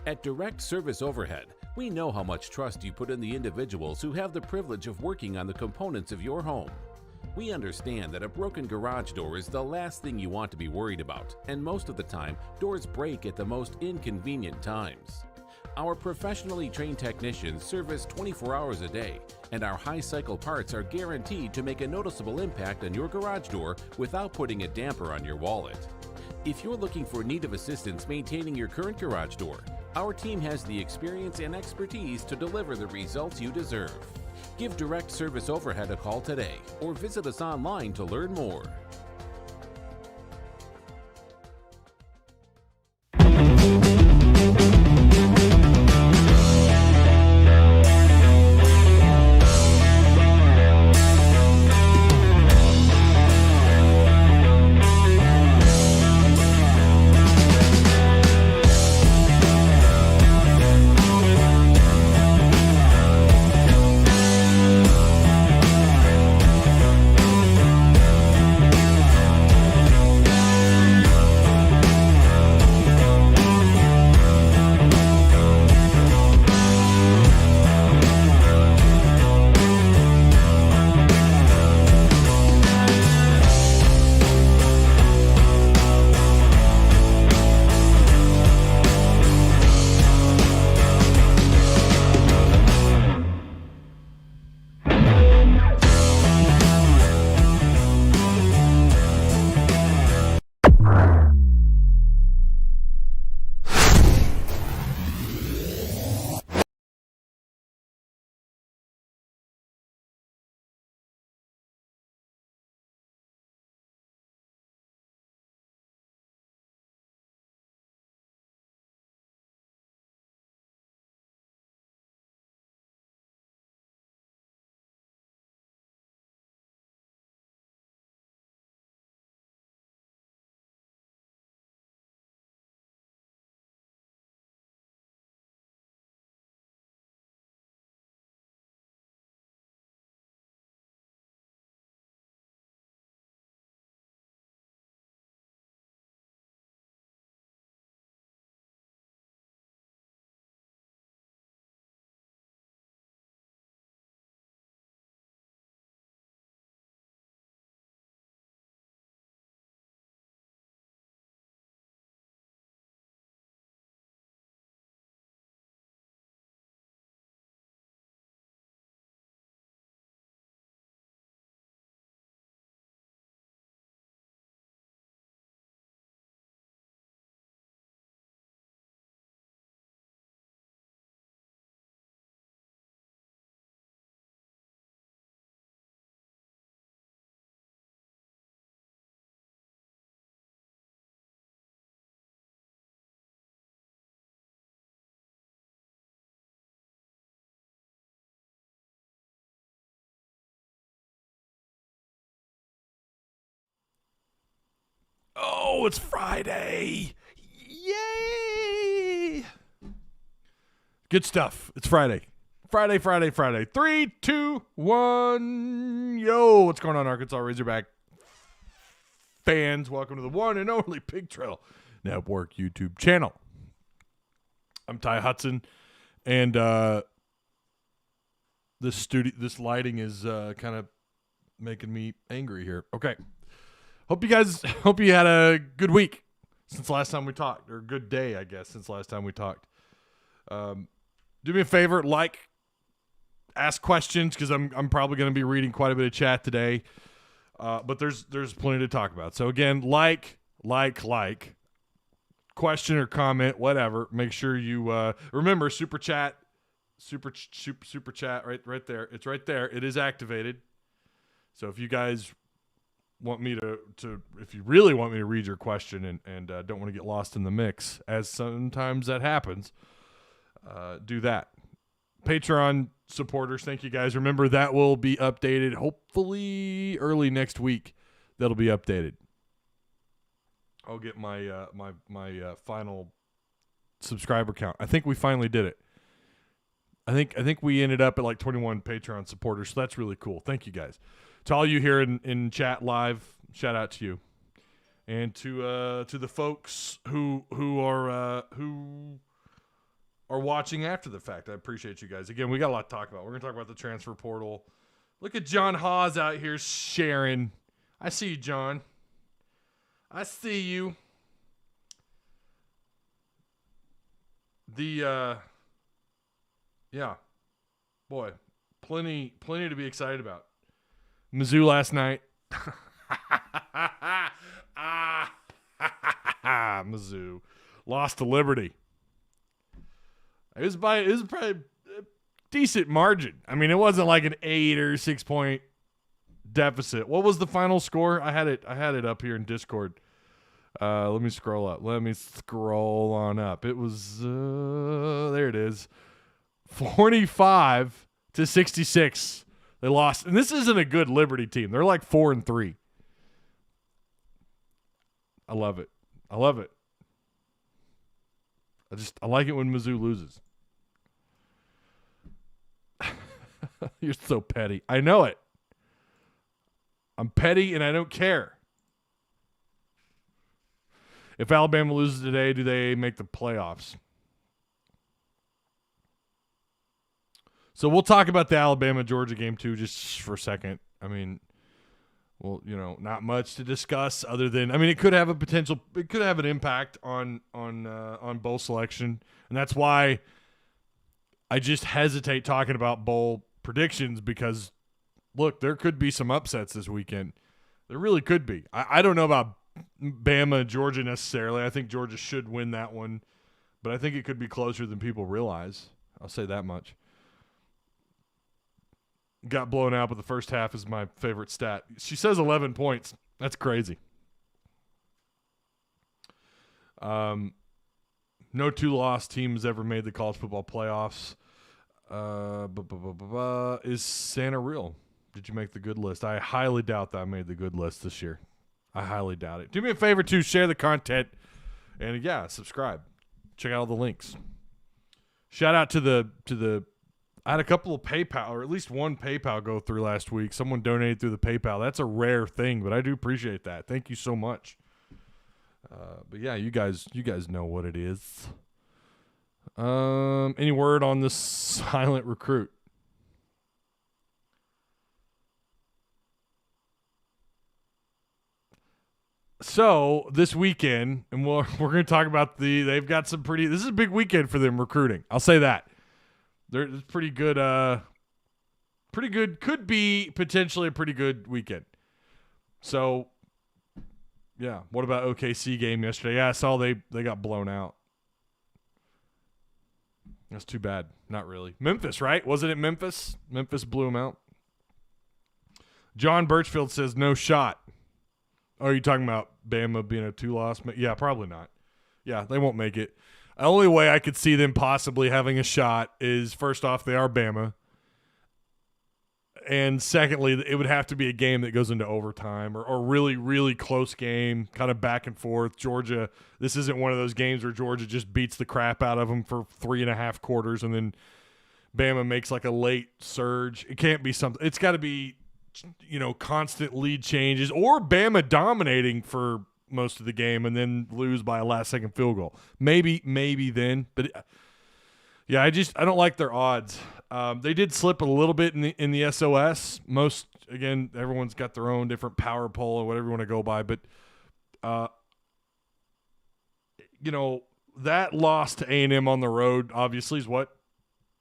At Direct Service Overhead, we know how much trust you put in the individuals who have the privilege of working on the components of your home. We understand that a broken garage door is the last thing you want to be worried about, and most of the time, doors break at the most inconvenient times. Our professionally trained technicians service 24 hours a day, and our high-cycle parts are guaranteed to make a noticeable impact on your garage door without putting a damper on your wallet. If you're looking for need of assistance maintaining your current garage door, our team has the experience and expertise to deliver the results you deserve. Give Direct Service Overhead a call today or visit us online to learn more. Oh, it's Friday. Yay. Good stuff. It's Friday. Friday. 3, 2, 1. Yo, what's going on, Arkansas Razorback fans? Welcome to the one and only Pig Trail Network YouTube channel. I'm Ty Hudson, and this lighting is kind of making me angry here. Okay. Hope you had a good week since last time we talked, or a good day, I guess, since last time we talked. Do me a favor, ask questions, because I'm probably going to be reading quite a bit of chat today. But there's plenty to talk about. So again, question or comment, whatever. Make sure you remember super chat right there. It's right there. It is activated. So if you guys want me to if you really want me to read your question and don't want to get lost in the mix, as sometimes that happens, do that. Patreon supporters, thank you guys. Remember, that will be updated hopefully early next week. That'll be updated. I'll get my my final subscriber count. I think we finally did it. I think we ended up at like 21 Patreon supporters, so that's really cool. Thank you guys. To all you here in chat live, shout out to you, and to the folks who are watching after the fact. I appreciate you guys. Again, we got a lot to talk about. We're going to talk about the transfer portal. Look at John Hawes out here sharing. I see you, John. I see you. Yeah. Boy, plenty to be excited about. Mizzou last night. Mizzou lost to Liberty. It was probably a decent margin. I mean, it wasn't like an 8 or 6 point deficit. What was the final score? I had it up here in Discord. Let me scroll up. Let me scroll on up. It was there it is. 45-66. They lost. And this isn't a good Liberty team. They're like 4-3. I love it. I like it when Mizzou loses. You're so petty. I know it. I'm petty and I don't care. If Alabama loses today, do they make the playoffs? So we'll talk about the Alabama-Georgia game too just for a second. I mean, well, not much to discuss other than, it could have an impact on bowl selection. And that's why I just hesitate talking about bowl predictions because, look, there could be some upsets this weekend. There really could be. I don't know about Bama, Georgia necessarily. I think Georgia should win that one, but I think it could be closer than people realize. I'll say that much. Got blown out, but the first half is my favorite stat. She says 11 points. That's crazy. No 2-loss teams ever made the college football playoffs. Is Santa real? Did you make the good list? I highly doubt that I made the good list this year. I highly doubt it. Do me a favor, too. Share the content. And, yeah, subscribe. Check out all the links. Shout out to the I had a couple of PayPal, or at least one PayPal go through last week. Someone donated through the PayPal. That's a rare thing, but I do appreciate that. Thank you so much. But yeah, you guys know what it is. Any word on this silent recruit? So this weekend, and we're going to talk about they've got some this is a big weekend for them recruiting. I'll say that. It's pretty good. Could be potentially a pretty good weekend. So, yeah. What about OKC game yesterday? Yeah, I saw they got blown out. That's too bad. Not really. Memphis, right? Wasn't it Memphis? Memphis blew them out. John Birchfield says no shot. Oh, are you talking about Bama being a 2-loss? Yeah, probably not. Yeah, they won't make it. The only way I could see them possibly having a shot is, first off, they are Bama. And secondly, it would have to be a game that goes into overtime or really, really close game, kind of back and forth. Georgia, this isn't one of those games where Georgia just beats the crap out of them for 3.5 quarters and then Bama makes like a late surge. It can't be something. It's got to be, constant lead changes or Bama dominating for most of the game and then lose by a last-second field goal. Maybe then. But, yeah, I don't like their odds. They did slip a little bit in the SOS. Again, everyone's got their own different power poll or whatever you want to go by. But, that loss to A&M on the road obviously is what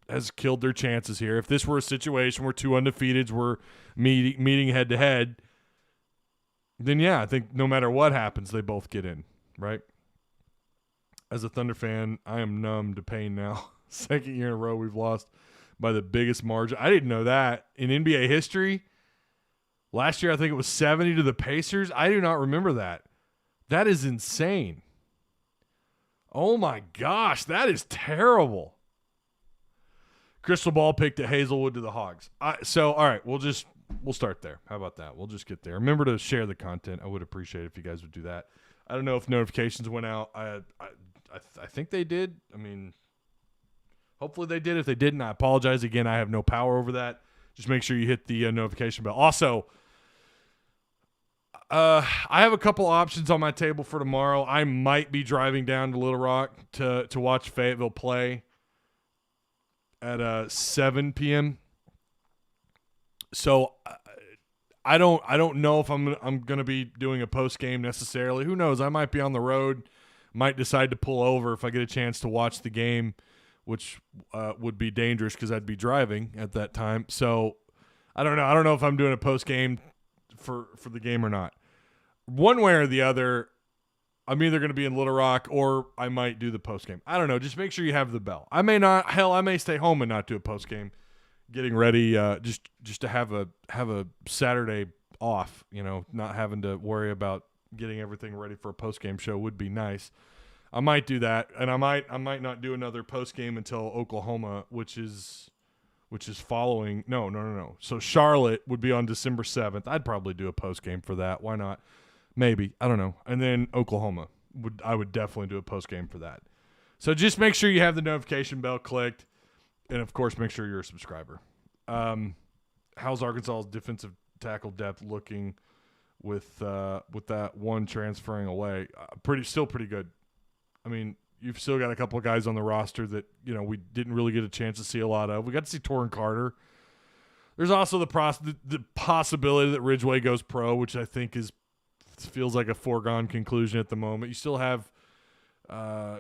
has killed their chances here. If this were a situation where two undefeateds were meeting head-to-head, then, yeah, I think no matter what happens, they both get in, right? As a Thunder fan, I am numb to pain now. Second year in a row we've lost by the biggest margin. I didn't know that. In NBA history, last year I think it was 70 to the Pacers. I do not remember that. That is insane. Oh, my gosh. That is terrible. Crystal Ball picked at Hazelwood to the Hogs. All right, we'll start there. How about that? We'll just get there. Remember to share the content. I would appreciate it if you guys would do that. I don't know if notifications went out. I think they did. Hopefully they did. If they didn't, I apologize. Again, I have no power over that. Just make sure you hit the notification bell. Also, I have a couple options on my table for tomorrow. I might be driving down to Little Rock to watch Fayetteville play. at 7 p.m. So I don't know if I'm going to be doing a post game necessarily. Who knows? I might be on the road, might decide to pull over if I get a chance to watch the game, which would be dangerous because I'd be driving at that time. So I don't know. I don't know if I'm doing a post game for the game or not. One way or the other, I'm either going to be in Little Rock or I might do the post game. I don't know. Just make sure you have the bell. I may not. Hell, I may stay home and not do a post game. Getting ready, just to have a Saturday off. Not having to worry about getting everything ready for a post game show would be nice. I might do that, and I might not do another post game until Oklahoma, which is following. No. So Charlotte would be on December 7th. I'd probably do a post game for that. Why not? Maybe. I don't know. And then Oklahoma I would definitely do a post game for that. So just make sure you have the notification bell clicked, and of course make sure you're a subscriber. How's Arkansas's defensive tackle depth looking with that one transferring away? Still pretty good. I mean, you've still got a couple of guys on the roster that we didn't really get a chance to see a lot of. We got to see Torrin Carter. There's also the possibility that Ridgeway goes pro, which I think feels like a foregone conclusion at the moment. You still have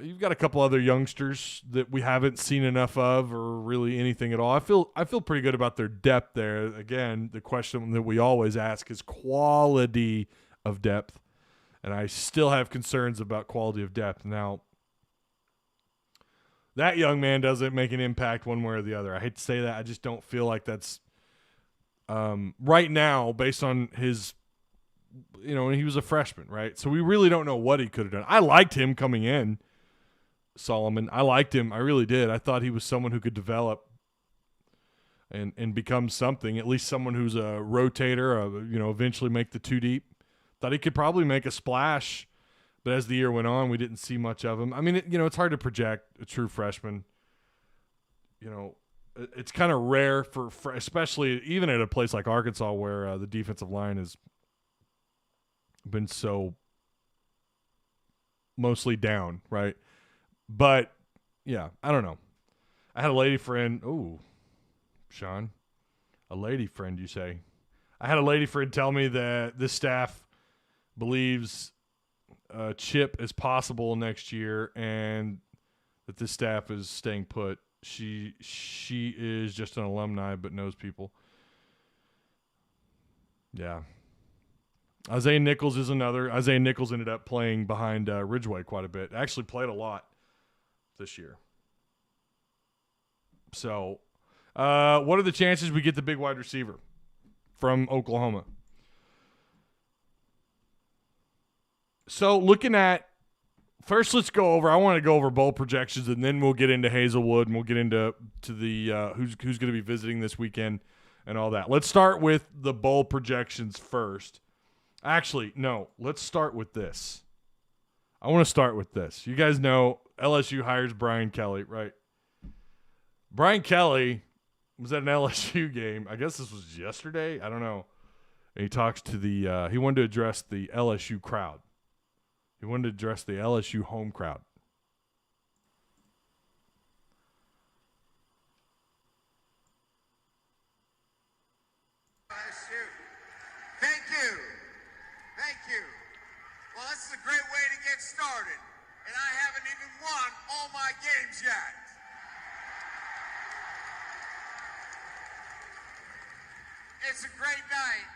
you've got a couple other youngsters that we haven't seen enough of or really anything at all. I feel pretty good about their depth there. Again, the question that we always ask is quality of depth, and I still have concerns about quality of depth. Now, that young man doesn't make an impact one way or the other. I hate to say that. I just don't feel like that's right now based on his he was a freshman, right? So we really don't know what he could have done. I liked him coming in, Solomon. I liked him. I really did. I thought he was someone who could develop and become something, at least someone who's a rotator, eventually make the two deep. Thought he could probably make a splash, but as the year went on, we didn't see much of him. I mean, it's hard to project a true freshman. It's kind of rare especially even at a place like Arkansas where the defensive line has been so mostly down, right? But yeah, I don't know. I had a lady friend. Oh, Sean, a lady friend, you say? I had a lady friend tell me that this staff believes Chip is possible next year, and that this staff is staying put. She is just an alumni, but knows people. Yeah. Isaiah Nichols is another. Isaiah Nichols ended up playing behind Ridgeway quite a bit. Actually played a lot this year. So, what are the chances we get the big wide receiver from Oklahoma? So, first, let's go over. I want to go over bowl projections, and then we'll get into Hazelwood, and we'll get into the who's going to be visiting this weekend and all that. Let's start with the bowl projections first. Actually, no, let's start with this. I want to start with this. You guys know LSU hires Brian Kelly, right? Brian Kelly was at an LSU game. I guess this was yesterday. I don't know. And he talks to he wanted to address the LSU crowd. He wanted to address the LSU home crowd. Well, this is a great way to get started, and I haven't even won all my games yet. It's a great night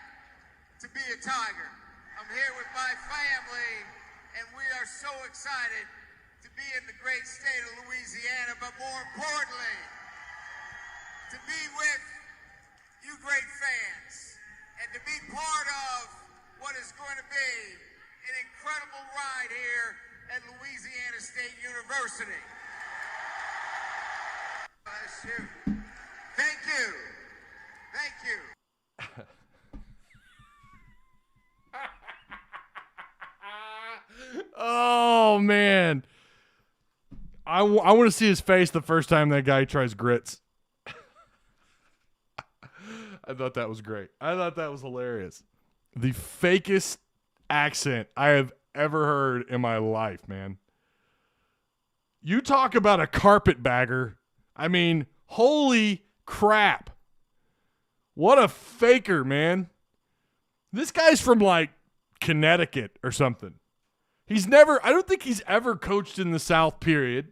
to be a Tiger. I'm here with my family, and we are so excited to be in the great state of Louisiana, but more importantly, to be with you great fans, and to be part of what is going to be an incredible ride here at Louisiana State University. Thank you. Thank you. Oh, man. I want to see his face the first time that guy tries grits. I thought that was great. I thought that was hilarious. The fakest accent I have ever heard in my life, man. You talk about a carpetbagger. I mean, Holy crap. What a faker, man. This guy's from like Connecticut or something. I don't think he's ever coached in the South, period.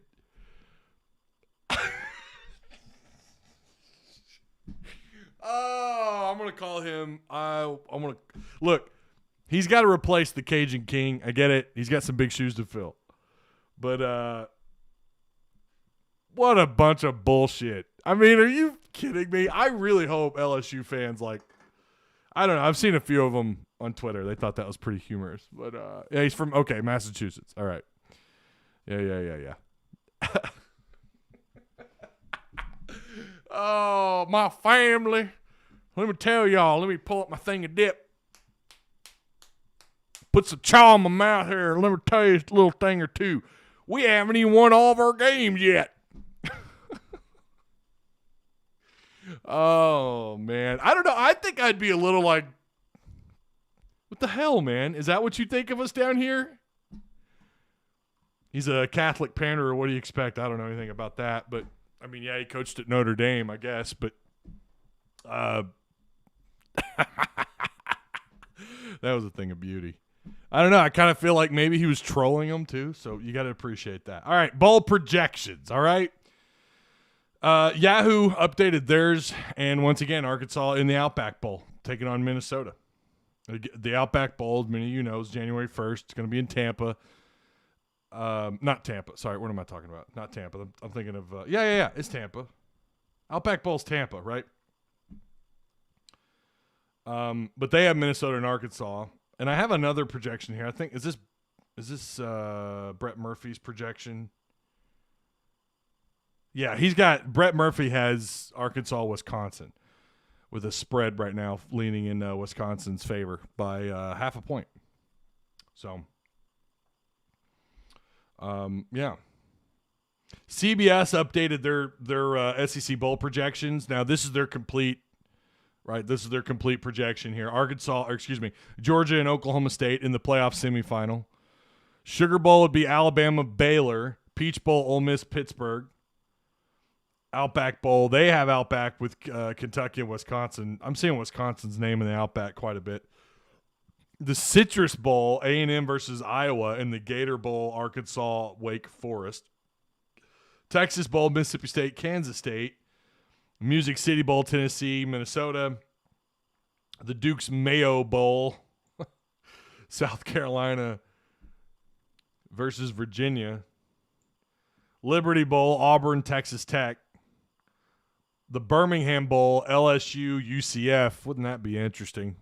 Oh, I'm going to call him. Look, he's got to replace the Cajun King. I get it. He's got some big shoes to fill. But what a bunch of bullshit. I mean, are you kidding me? I really hope LSU fans, like, I don't know. I've seen a few of them on Twitter. They thought that was pretty humorous. But, yeah, he's from, Massachusetts. All right. Yeah. Oh, my family. Let me tell y'all. Let me pull up my thing of dip. Put some chaw in my mouth here. Let me tell you a little thing or two. We haven't even won all of our games yet. Oh, man. I don't know. I think I'd be a little like, what the hell, man? Is that what you think of us down here? He's a Catholic panderer. What do you expect? I don't know anything about that. But, I mean, yeah, he coached at Notre Dame, I guess. But that was a thing of beauty. I don't know. I kind of feel like maybe he was trolling them, too. So you got to appreciate that. All right. Bowl projections. All right. Yahoo updated theirs, and once again, Arkansas in the Outback Bowl, taking on Minnesota. The Outback Bowl, as many of you know, is January 1st. It's going to be in Tampa. Not Tampa. Sorry, what am I talking about? Not Tampa. I'm thinking of yeah. It's Tampa. Outback Bowl's Tampa, right? But they have Minnesota and Arkansas, and I have another projection here. I think is this Brett Murphy's projection? Yeah, Brett Murphy has Arkansas, Wisconsin, with a spread right now leaning in Wisconsin's favor by half a point. So, yeah. CBS updated their SEC bowl projections. Now, this is their complete, right? This is their complete projection here. Georgia and Oklahoma State in the playoff semifinal. Sugar Bowl would be Alabama, Baylor. Peach Bowl, Ole Miss, Pittsburgh. Outback Bowl, they have Outback with Kentucky and Wisconsin. I'm seeing Wisconsin's name in the Outback quite a bit. The Citrus Bowl, A&M versus Iowa, and the Gator Bowl, Arkansas, Wake Forest. Texas Bowl, Mississippi State, Kansas State. Music City Bowl, Tennessee, Minnesota. The Duke's Mayo Bowl, South Carolina versus Virginia. Liberty Bowl, Auburn, Texas Tech. The Birmingham Bowl, LSU, UCF. Wouldn't that be interesting?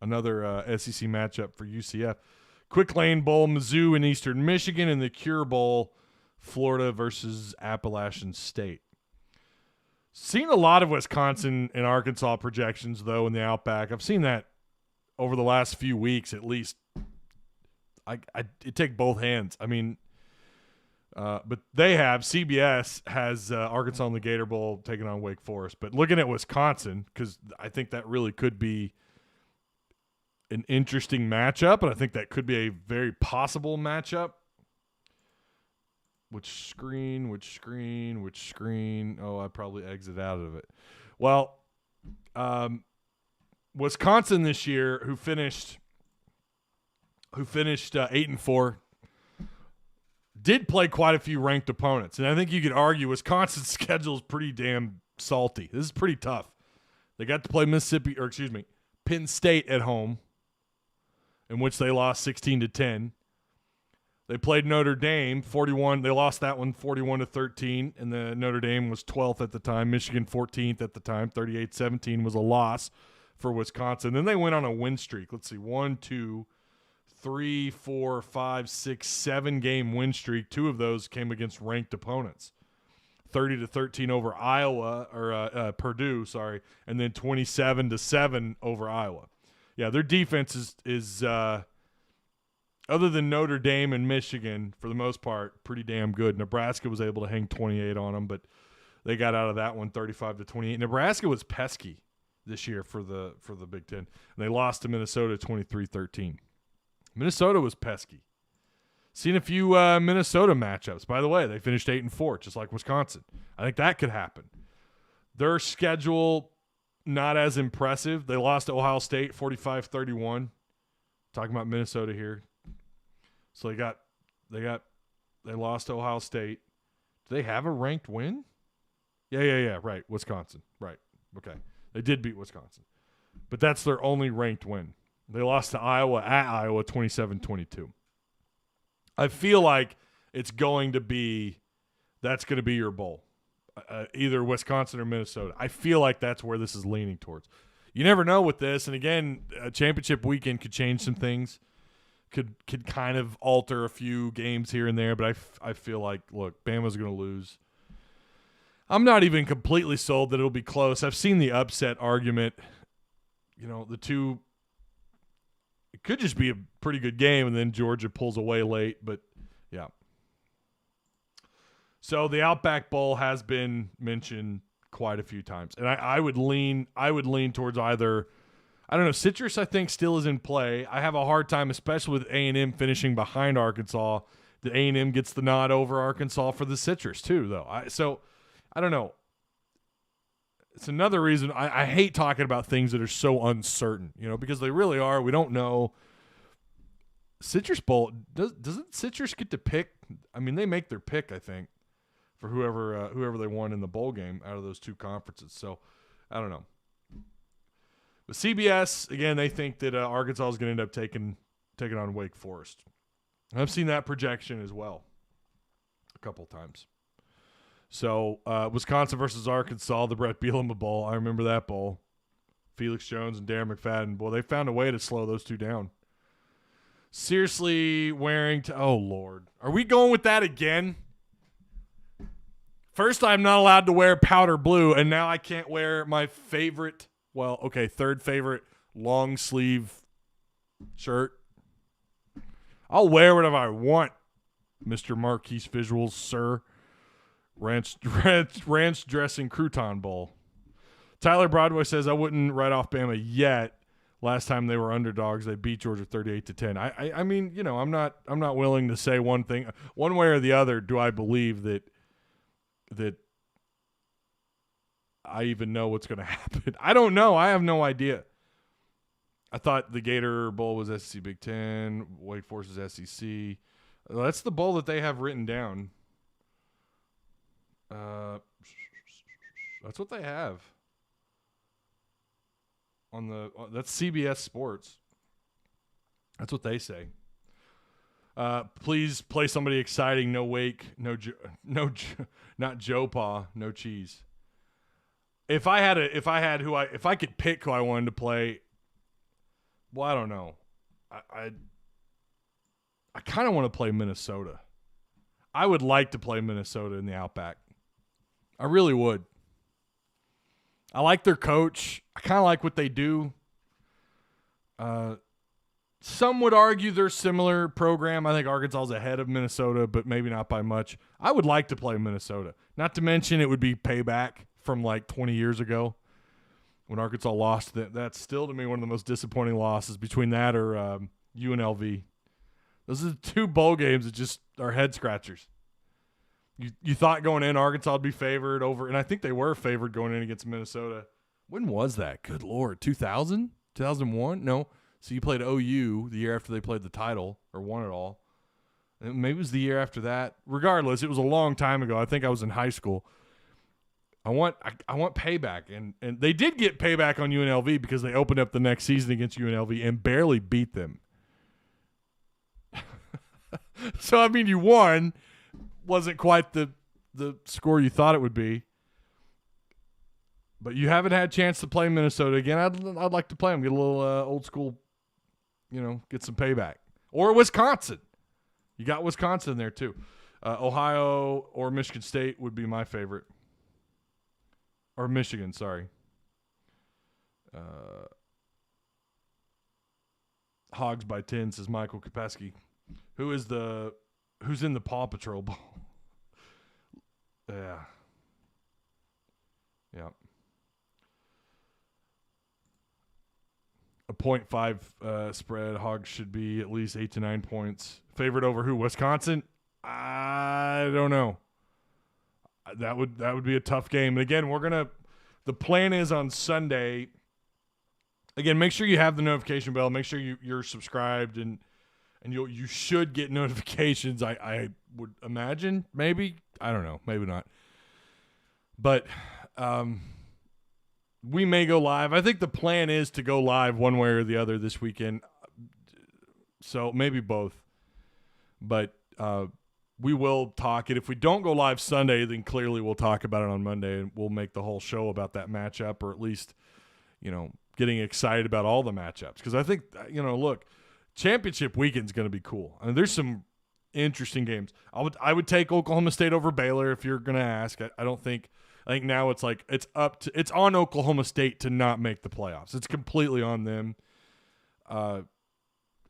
Another SEC matchup for UCF. Quick Lane Bowl, Mizzou and Eastern Michigan. And the Cure Bowl, Florida versus Appalachian State. Seen a lot of Wisconsin and Arkansas projections, though, in the Outback. I've seen that over the last few weeks, at least. It take both hands. I mean, but CBS has Arkansas in the Gator Bowl taking on Wake Forest. But looking at Wisconsin, because I think that really could be an interesting matchup, and I think that could be a very possible matchup. Which screen? Oh, I probably exit out of it. Well, Wisconsin this year, who finished 8-4, did play quite a few ranked opponents. And I think you could argue Wisconsin's schedule is pretty damn salty. This is pretty tough. They got to play Penn State at home, in which they lost 16-10. They played Notre Dame 41. They lost that one 41-13, and the Notre Dame was 12th at the time. Michigan 14th at the time. 38-17 was a loss for Wisconsin. Then they went on a win streak. Let's see, 1, 2, 3, 4, 5, 6, 7 game win streak. 2 of those came against ranked opponents. 30-13 over Purdue, and then 27-7 over Iowa. Yeah, their defense is other than Notre Dame and Michigan, for the most part, pretty damn good. Nebraska was able to hang 28 on them, but they got out of that one 35-28. Nebraska was pesky this year for the Big Ten. And they lost to Minnesota 23-13. Minnesota was pesky. Seen a few Minnesota matchups. By the way, they finished 8-4, just like Wisconsin. I think that could happen. Their schedule, not as impressive. They lost to Ohio State 45-31. Talking about Minnesota here. So they lost to Ohio State. Do they have a ranked win? Yeah, right. Wisconsin. Right. Okay. They did beat Wisconsin. But that's their only ranked win. They lost to Iowa at Iowa 27-22. I feel like that's going to be your bowl. Either Wisconsin or Minnesota. I feel like that's where this is leaning towards. You never know with this. And again, a championship weekend could change some things. Could kind of alter a few games here and there. But I feel like, look, Bama's going to lose. I'm not even completely sold that it'll be close. I've seen the upset argument. The two, it could just be a pretty good game, and then Georgia pulls away late. But, yeah. So the Outback Bowl has been mentioned quite a few times. And I would lean towards either, I don't know, Citrus I think still is in play. I have a hard time, especially with A&M finishing behind Arkansas, that A&M gets the nod over Arkansas for the Citrus too, though. I don't know. It's another reason I hate talking about things that are so uncertain, because they really are. We don't know. Citrus Bowl, doesn't Citrus get to pick? I mean, they make their pick, I think, for whoever they won in the bowl game out of those two conferences. So, I don't know. But CBS, again, they think that Arkansas is going to end up taking on Wake Forest. I've seen that projection as well a couple times. So, Wisconsin versus Arkansas, the Brett Bielema Bowl. I remember that bowl. Felix Jones and Darren McFadden. Boy, they found a way to slow those two down. Seriously, oh, Lord. Are we going with that again? First, I'm not allowed to wear powder blue, and now I can't wear my favorite, third favorite long sleeve shirt. I'll wear whatever I want, Mr. Marquise Visuals, sir. Ranch dressing crouton bowl. Tyler Broadway says, I wouldn't write off Bama yet. Last time they were underdogs, they beat Georgia 38-10. I mean, I'm not willing to say one thing, one way or the other. Do I believe that I even know what's going to happen? I don't know. I have no idea. I thought the Gator Bowl was SEC Big Ten. Wake Forest is SEC. That's the bowl that they have written down. That's what they have that's CBS Sports. That's what they say. Please play somebody exciting. No Wake, not Joe Pa, no cheese. If I could pick who I wanted to play, well, I don't know. I kind of want to play Minnesota. I would like to play Minnesota in the Outback. I really would. I like their coach. I kind of like what they do. Some would argue they're similar program. I think Arkansas is ahead of Minnesota, but maybe not by much. I would like to play Minnesota. Not to mention it would be payback from like 20 years ago when Arkansas lost. That's still, to me, one of the most disappointing losses between that or UNLV. Those are the two bowl games that just are head scratchers. You thought going in Arkansas would be favored over, and I think they were favored going in against Minnesota. When was that? Good Lord. 2000? 2001? No. So you played OU the year after they played the title or won it all. And maybe it was the year after that. Regardless, it was a long time ago. I think I was in high school. I want payback. And they did get payback on UNLV because they opened up the next season against UNLV and barely beat them. So, I mean, you won. Wasn't quite the score you thought it would be. But you haven't had a chance to play Minnesota again. I'd like to play them, get a little old school, get some payback. Or Wisconsin. You got Wisconsin there too. Ohio or Michigan State would be my favorite. Or Michigan, sorry. Hogs by 10 says Michael Kopesky. Who's in the Paw Patrol Bowl? Yeah. A 0.5 spread. Hogs should be at least 8 to 9 points. Favorite over who? Wisconsin? I don't know. That would be a tough game. And again, we're gonna the plan is on Sunday. Again, make sure you have the notification bell. Make sure you're subscribed, and you should get notifications. I would imagine, maybe. I don't know. Maybe not. But we may go live. I think the plan is to go live one way or the other this weekend. So maybe both. But we will talk it. If we don't go live Sunday, then clearly we'll talk about it on Monday, and we'll make the whole show about that matchup, or at least, getting excited about all the matchups. Because I think, look, championship weekend's going to be cool. I mean, there's some interesting games. I would take Oklahoma State over Baylor if you're going to ask. I think now it's like it's on Oklahoma State to not make the playoffs. It's completely on them.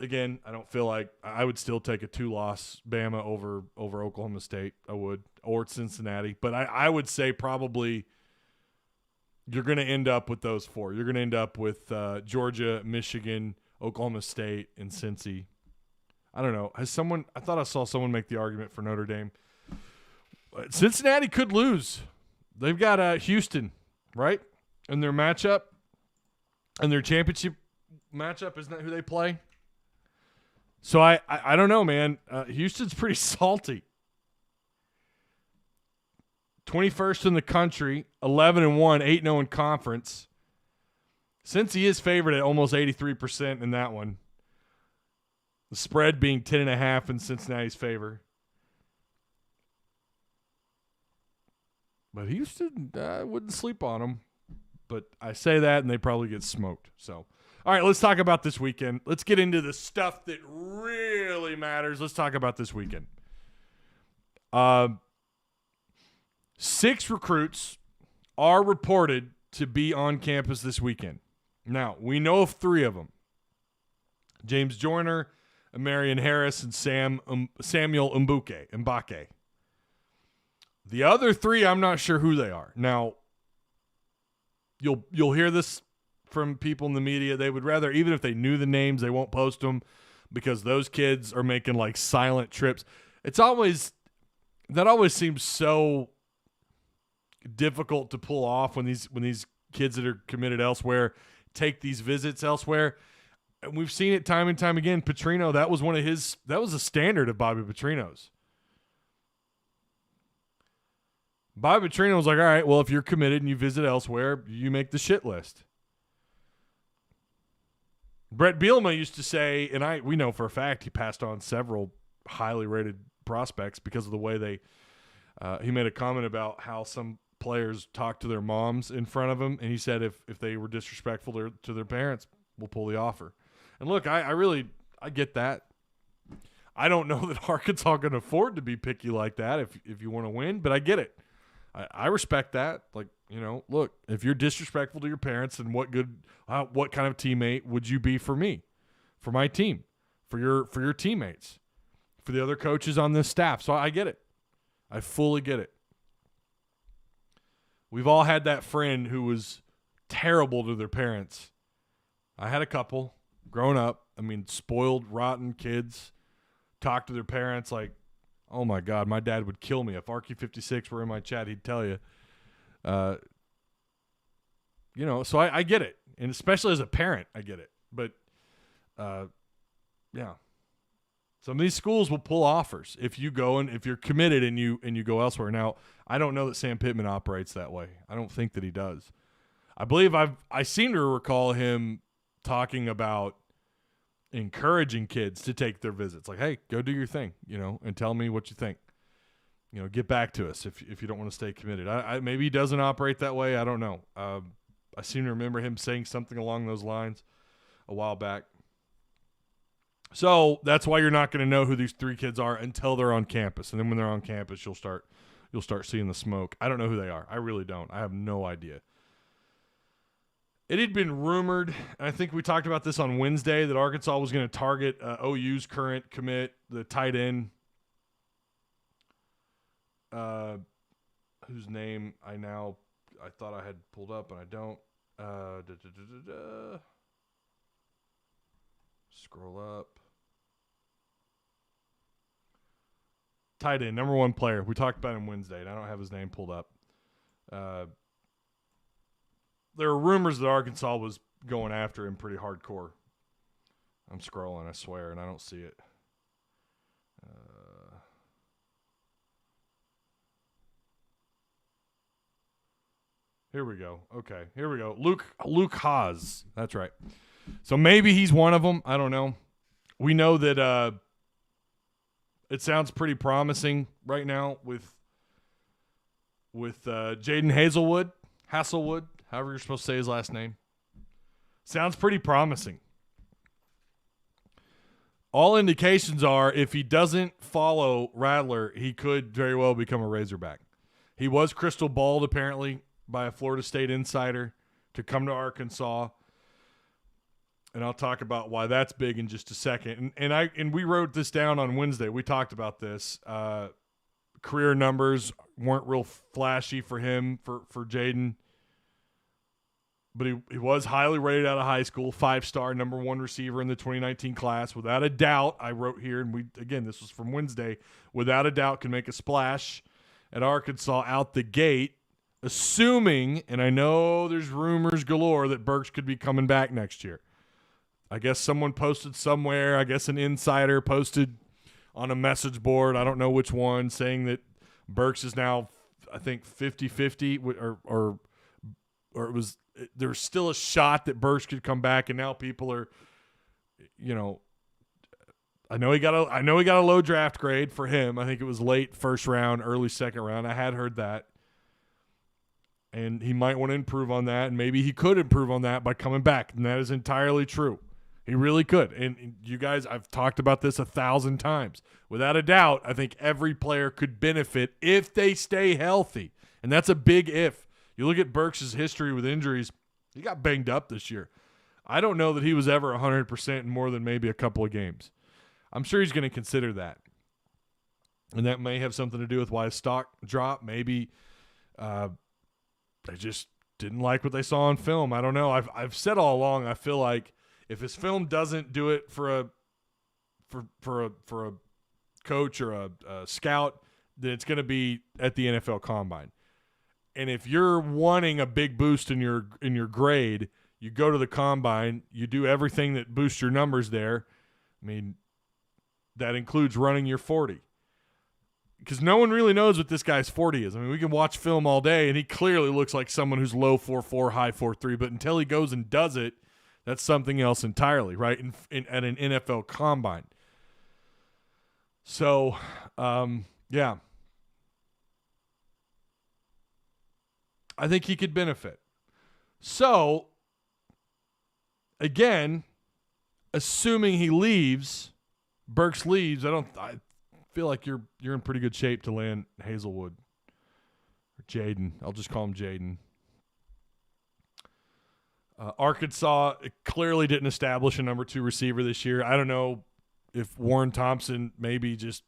Again, I don't feel like I would still take a 2-loss Bama over Oklahoma State. I would, or Cincinnati. But I would say probably you're going to end up with those 4. You're going to end up with Georgia, Michigan, Oklahoma State, and Cincy. I don't know. I thought I saw someone make the argument for Notre Dame. Cincinnati could lose. They've got Houston, right? In their matchup, and their championship matchup, isn't that who they play? So I don't know, man. Houston's pretty salty. 21st in the country, 11-1, 8-0 in conference. Since he is favored at almost 83% in that one, the spread being 10.5 in Cincinnati's favor. But Houston, I wouldn't sleep on them. But I say that, and they probably get smoked. So, all right, let's talk about this weekend. Let's get into the stuff that really matters. Let's talk about this weekend. 6 recruits are reported to be on campus this weekend. Now, we know of 3 of them. James Joyner, Marion Harris, and Samuel Mbake. The other 3, I'm not sure who they are. Now, you'll hear this from people in the media. They would rather, even if they knew the names, they won't post them because those kids are making like silent trips. That always seems so difficult to pull off when these kids that are committed elsewhere take these visits elsewhere. And we've seen it time and time again. Petrino, that was a standard of Bobby Petrino's. Bobby Petrino was like, all right, well, if you're committed and you visit elsewhere, you make the shit list. Brett Bielema used to say, and we know for a fact he passed on several highly rated prospects because of the way he made a comment about how some players talk to their moms in front of him, and he said if they were disrespectful to their parents, we'll pull the offer. And look, I get that. I don't know that Arkansas can afford to be picky like that if you want to win, but I get it. I respect that. Like, look, if you're disrespectful to your parents, then what kind of teammate would you be for me, for my team, for your teammates, for the other coaches on this staff? So I get it. I fully get it. We've all had that friend who was terrible to their parents. I had a couple growing up. I mean, spoiled, rotten kids talk to their parents like, oh my God, my dad would kill me. If RQ56 were in my chat, he'd tell you. So I get it. And especially as a parent, I get it. But, yeah. Some of these schools will pull offers if you go and if you're committed and you go elsewhere. Now, I don't know that Sam Pittman operates that way. I don't think that he does. I believe I seem to recall him talking about encouraging kids to take their visits. Like, hey, go do your thing, and tell me what you think. Get back to us if you don't want to stay committed. Maybe he doesn't operate that way. I don't know. I seem to remember him saying something along those lines a while back. So that's why you're not going to know who these 3 kids are until they're on campus. And then when they're on campus, you'll start seeing the smoke. I don't know who they are. I really don't. I have no idea. It had been rumored, and I think we talked about this on Wednesday, that Arkansas was going to target OU's current commit, the tight end, whose name I thought I had pulled up, and I don't. Scroll up. Tight end, number 1 player. We talked about him Wednesday, and I don't have his name pulled up. there were rumors that Arkansas was going after him pretty hardcore. I'm scrolling, I swear, and I don't see it. Here we go. Okay, here we go. Luke Haas. That's right. So maybe he's one of them. I don't know. We know that it sounds pretty promising right now with Jaden Hasselwood, however you're supposed to say his last name. Sounds pretty promising. All indications are if he doesn't follow Rattler, he could very well become a Razorback. He was crystal balled apparently by a Florida State insider to come to Arkansas. And I'll talk about why that's big in just a second. And we wrote this down on Wednesday. We talked about this. Career numbers weren't real flashy for him, for Jaden. But he was highly rated out of high school, 5-star, number 1 receiver in the 2019 class. Without a doubt, I wrote here, and this was from Wednesday, without a doubt can make a splash at Arkansas out the gate, assuming, and I know there's rumors galore, that Burks could be coming back next year. I guess someone posted somewhere, I guess an insider posted on a message board, I don't know which one, saying that Burks is now, I think, 50-50, or it was, there's still a shot that Burks could come back, and now people are, I know he got a low draft grade for him. I think it was late first round, early second round. I had heard that. And he might want to improve on that, and maybe he could improve on that by coming back, and that is entirely true. He really could. And you guys, I've talked about this 1,000 times. Without a doubt, I think every player could benefit if they stay healthy, and that's a big if. You look at Burks' history with injuries, he got banged up this year. I don't know that he was ever 100% in more than maybe a couple of games. I'm sure he's going to consider that. And that may have something to do with why his stock dropped. Maybe they just didn't like what they saw on film. I don't know. I've said all along, I feel like if his film doesn't do it for a coach or a scout, then it's going to be at the NFL Combine. And if you're wanting a big boost in your grade, you go to the Combine, you do everything that boosts your numbers there. I mean, that includes running your 40. Because no one really knows what this guy's 40 is. I mean, we can watch film all day, and he clearly looks like someone who's low 4.4, high 4.3. But until he goes and does it, that's something else entirely, right, at an NFL Combine. So, yeah. I think he could benefit. So, again, assuming he leaves, Burks leaves, I feel like you're in pretty good shape to land Hazelwood or Jaden. I'll just call him Jaden. Arkansas clearly didn't establish a number 2 receiver this year. I don't know if Warren Thompson maybe just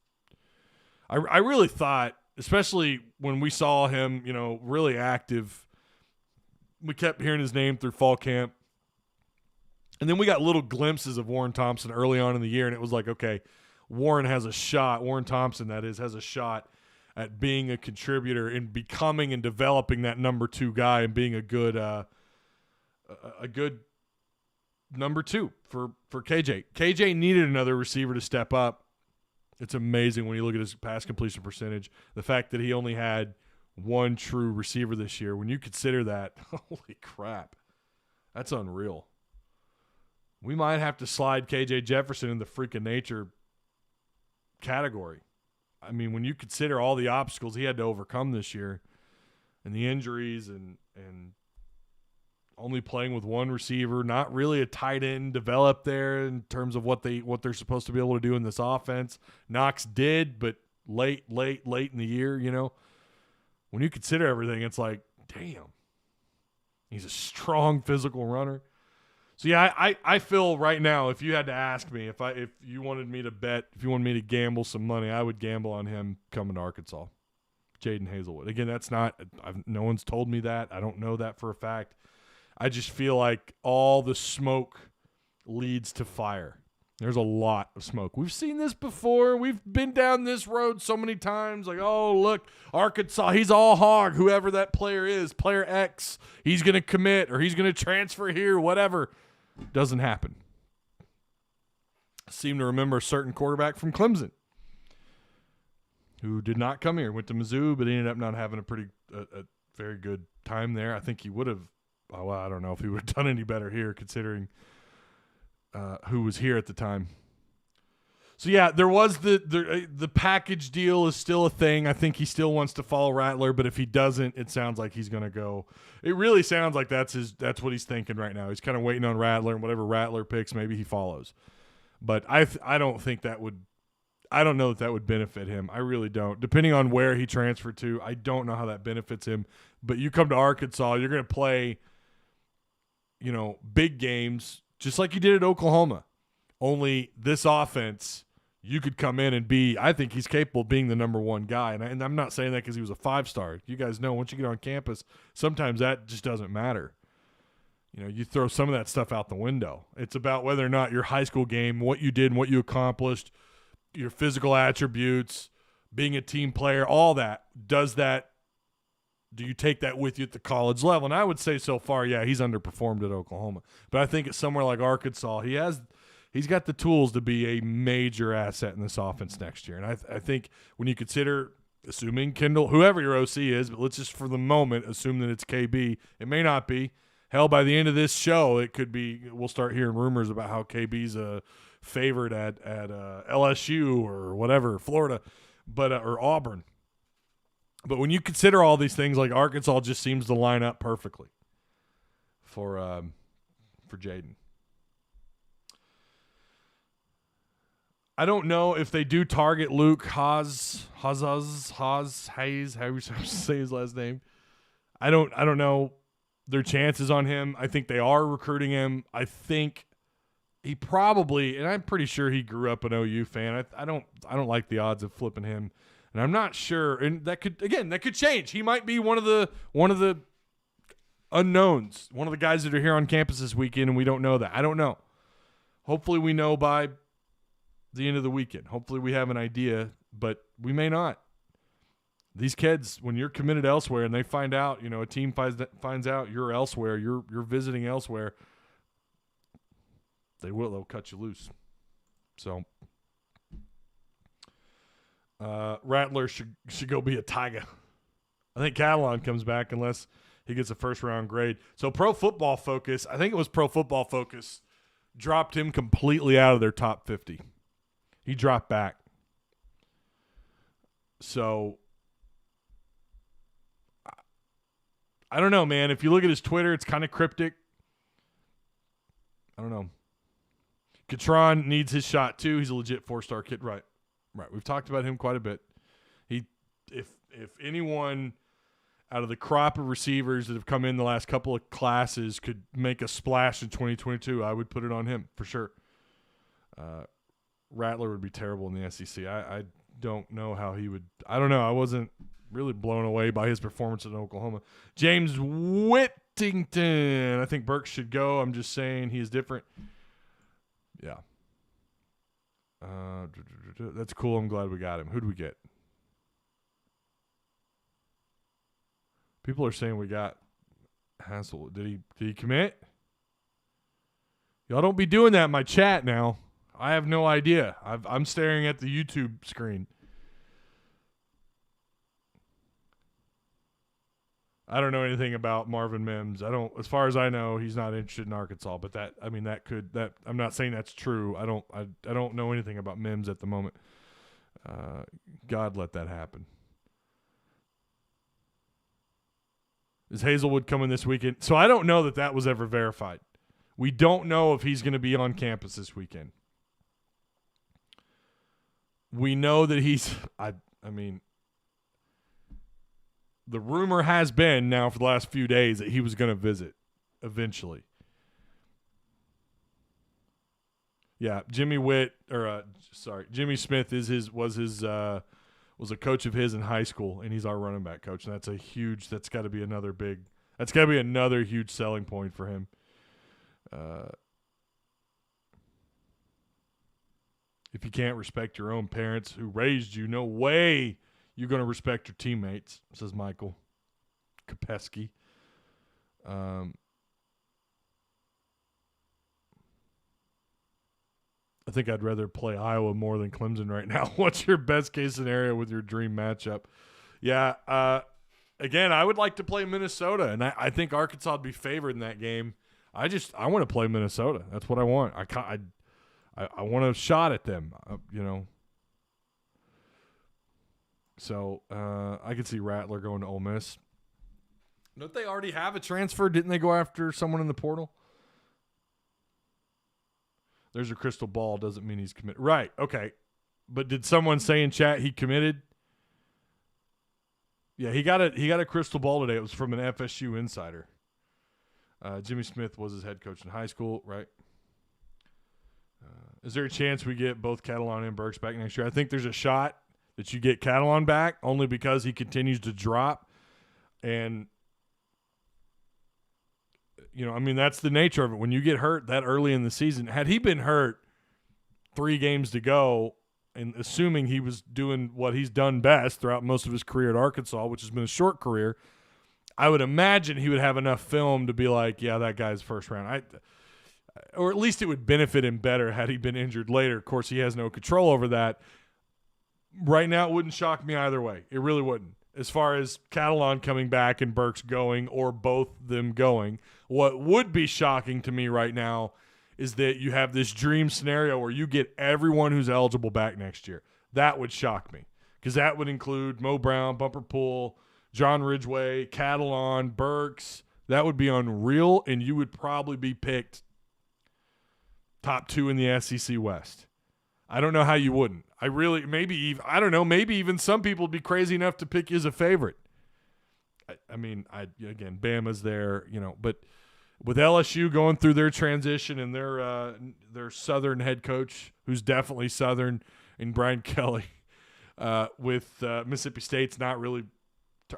– I really thought, especially when we saw him, really active, we kept hearing his name through fall camp. And then we got little glimpses of Warren Thompson early on in the year, and it was like, okay, Warren Thompson, that is, has a shot at being a contributor and becoming and developing that number 2 guy and being a good number 2 for KJ. KJ needed another receiver to step up. It's amazing when you look at his pass completion percentage, the fact that he only had 1 true receiver this year. When you consider that, holy crap, that's unreal. We might have to slide KJ Jefferson in the freak of nature category. I mean, when you consider all the obstacles he had to overcome this year and the injuries and only playing with 1 receiver, not really a tight end developed there in terms of what they're supposed to be able to do in this offense. Knox did, but late in the year, When you consider everything, it's like, damn. He's a strong physical runner. So, yeah, I feel right now, if you had to ask me, if you wanted me to bet, if you wanted me to gamble some money, I would gamble on him coming to Arkansas. Jaden Hazelwood. Again, no one's told me that. I don't know that for a fact. I just feel like all the smoke leads to fire. There's a lot of smoke. We've seen this before. We've been down this road so many times. Like, oh, look, Arkansas, he's all hog, whoever that player is, player X, he's going to commit or he's going to transfer here, whatever. Doesn't happen. I seem to remember a certain quarterback from Clemson who did not come here, went to Mizzou, but ended up not having a very good time there. I think he would have, well, I don't know if he would have done any better here considering who was here at the time. So, yeah, there was the package deal is still a thing. I think he still wants to follow Rattler, but if he doesn't, it sounds like he's going to go. It really sounds like that's what he's thinking right now. He's kind of waiting on Rattler, and whatever Rattler picks, maybe he follows. But I don't think that would – I don't know that would benefit him. I really don't. Depending on where he transferred to, I don't know how that benefits him. But you come to Arkansas, you're going to play, big games – just like you did at Oklahoma. Only this offense, you could come in and be, I think he's capable of being the number one guy. And I'm not saying that because he was a 5-star. You guys know once you get on campus, sometimes that just doesn't matter. You throw some of that stuff out the window. It's about whether or not your high school game, what you did and what you accomplished, your physical attributes, being a team player, all that. Do you take that with you at the college level? And I would say so far, yeah, he's underperformed at Oklahoma. But I think at somewhere like Arkansas, he's got the tools to be a major asset in this offense next year. And I think when you consider, assuming Kendall, whoever your OC is, but let's just for the moment assume that it's KB. It may not be. Hell, by the end of this show, it could be. We'll start hearing rumors about how KB's a favorite at LSU or whatever, Florida, or Auburn. But when you consider all these things, like Arkansas just seems to line up perfectly for Jaden. I don't know if they do target Luke Hayes, however you say his last name. I don't know their chances on him. I think they are recruiting him. I think he probably, and I'm pretty sure he grew up an OU fan. I don't like the odds of flipping him. And I'm not sure, and that could change. He might be one of the unknowns, one of the guys that are here on campus this weekend, and we don't know that. I don't know. Hopefully we know by the end of the weekend. Hopefully we have an idea, but we may not. These kids, when you're committed elsewhere and they find out, a team finds out you're elsewhere, you're visiting elsewhere, they'll cut you loose. So Rattler should go be a Tiger. I think Catalan comes back unless he gets a first-round grade. So Pro Football Focus, I think it was Pro Football Focus, dropped him completely out of their top 50. He dropped back. So I don't know, man. If you look at his Twitter, it's kind of cryptic. I don't know. Catron needs his shot too. He's a legit 4-star kid. Right. We've talked about him quite a bit. If anyone out of the crop of receivers that have come in the last couple of classes could make a splash in 2022, I would put it on him for sure. Rattler would be terrible in the SEC. I don't know how he would. I don't know. I wasn't really blown away by his performance in Oklahoma. James Whittington. I think Burks should go. I'm just saying he is different. Yeah. That's cool. I'm glad we got him. Who'd we get? People are saying we got Hassel. Did he commit? Y'all don't be doing that in my chat now. I have no idea. I'm staring at the YouTube screen. I don't know anything about Marvin Mims. As far as I know, he's not interested in Arkansas, but I'm not saying that's true. I don't know anything about Mims at the moment. God let that happen. Is Hazelwood coming this weekend? So I don't know that was ever verified. We don't know if he's going to be on campus this weekend. We know that the rumor has been now for the last few days that he was going to visit eventually. Yeah, Jimmy Smith was a coach of his in high school, and he's our running back coach. And that's got to be another huge selling point for him. If you can't respect your own parents who raised you, no way you're going to respect your teammates, says Michael Kopesky. I think I'd rather play Iowa more than Clemson right now. What's your best case scenario with your dream matchup? Yeah, again, I would like to play Minnesota, and I think Arkansas would be favored in that game. I want to play Minnesota. That's what I want. I want a shot at them, So I could see Rattler going to Ole Miss. Don't they already have a transfer? Didn't they go after someone in the portal? There's a crystal ball. Doesn't mean he's committed. Right. Okay. But did someone say in chat he committed? Yeah, he got a crystal ball today. It was from an FSU insider. Jimmy Smith was his head coach in high school, right? Is there a chance we get both Catalon and Burks back next year? I think there's a shot that you get Catalon back only because he continues to drop. And, that's the nature of it. When you get hurt that early in the season, had he been hurt 3 games to go, and assuming he was doing what he's done best throughout most of his career at Arkansas, which has been a short career, I would imagine he would have enough film to be like, yeah, that guy's first round. Or at least it would benefit him better had he been injured later. Of course, he has no control over that. Right now, it wouldn't shock me either way. It really wouldn't. As far as Catalon coming back and Burks going, or both them going, what would be shocking to me right now is that you have this dream scenario where you get everyone who's eligible back next year. That would shock me, because that would include Mo Brown, Bumper Pool, John Ridgway, Catalon, Burks. That would be unreal, and you would probably be picked top 2 in the SEC West. I don't know how you wouldn't. Maybe even some people would be crazy enough to pick you as a favorite. Again, Bama's there, but with LSU going through their transition and their Southern head coach, who's definitely Southern, and Brian Kelly, with Mississippi State's not really.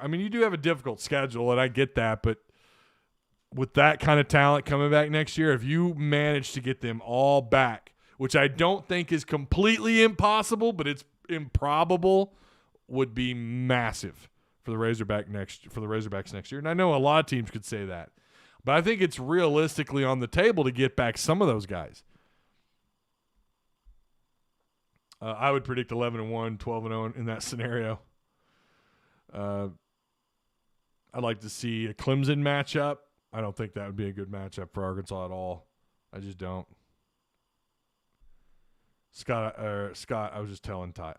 You do have a difficult schedule, and I get that, but with that kind of talent coming back next year, if you manage to get them all back, which I don't think is completely impossible, but it's improbable, would be massive for the Razorbacks next year. And I know a lot of teams could say that, but I think it's realistically on the table to get back some of those guys. I would predict 11-1, 12-0 in that scenario. I'd like to see a Clemson matchup. I don't think that would be a good matchup for Arkansas at all. I just don't. Scott, I was just telling Ty.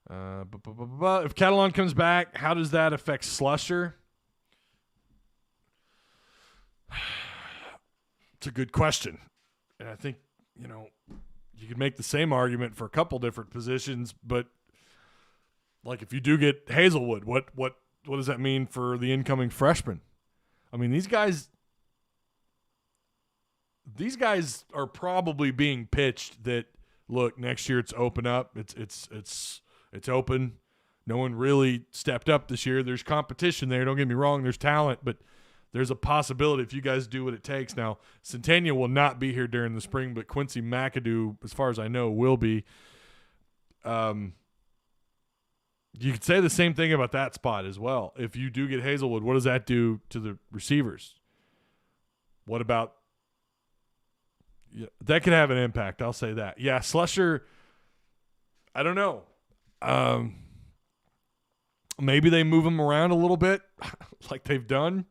If Catalon comes back, how does that affect Slusher? It's a good question. And I think, you could make the same argument for a couple different positions, but like if you do get Hazelwood, what does that mean for the incoming freshman? These guys are probably being pitched that, look, next year it's open up. It's open. No one really stepped up this year. There's competition there. Don't get me wrong. There's talent, but there's a possibility if you guys do what it takes. Now, Centennial will not be here during the spring, but Quincy McAdoo, as far as I know, will be. You could say the same thing about that spot as well. If you do get Hazelwood, what does that do to the receivers? What about that could have an impact. I'll say that. Yeah, Slusher, I don't know. Maybe they move him around a little bit like they've done,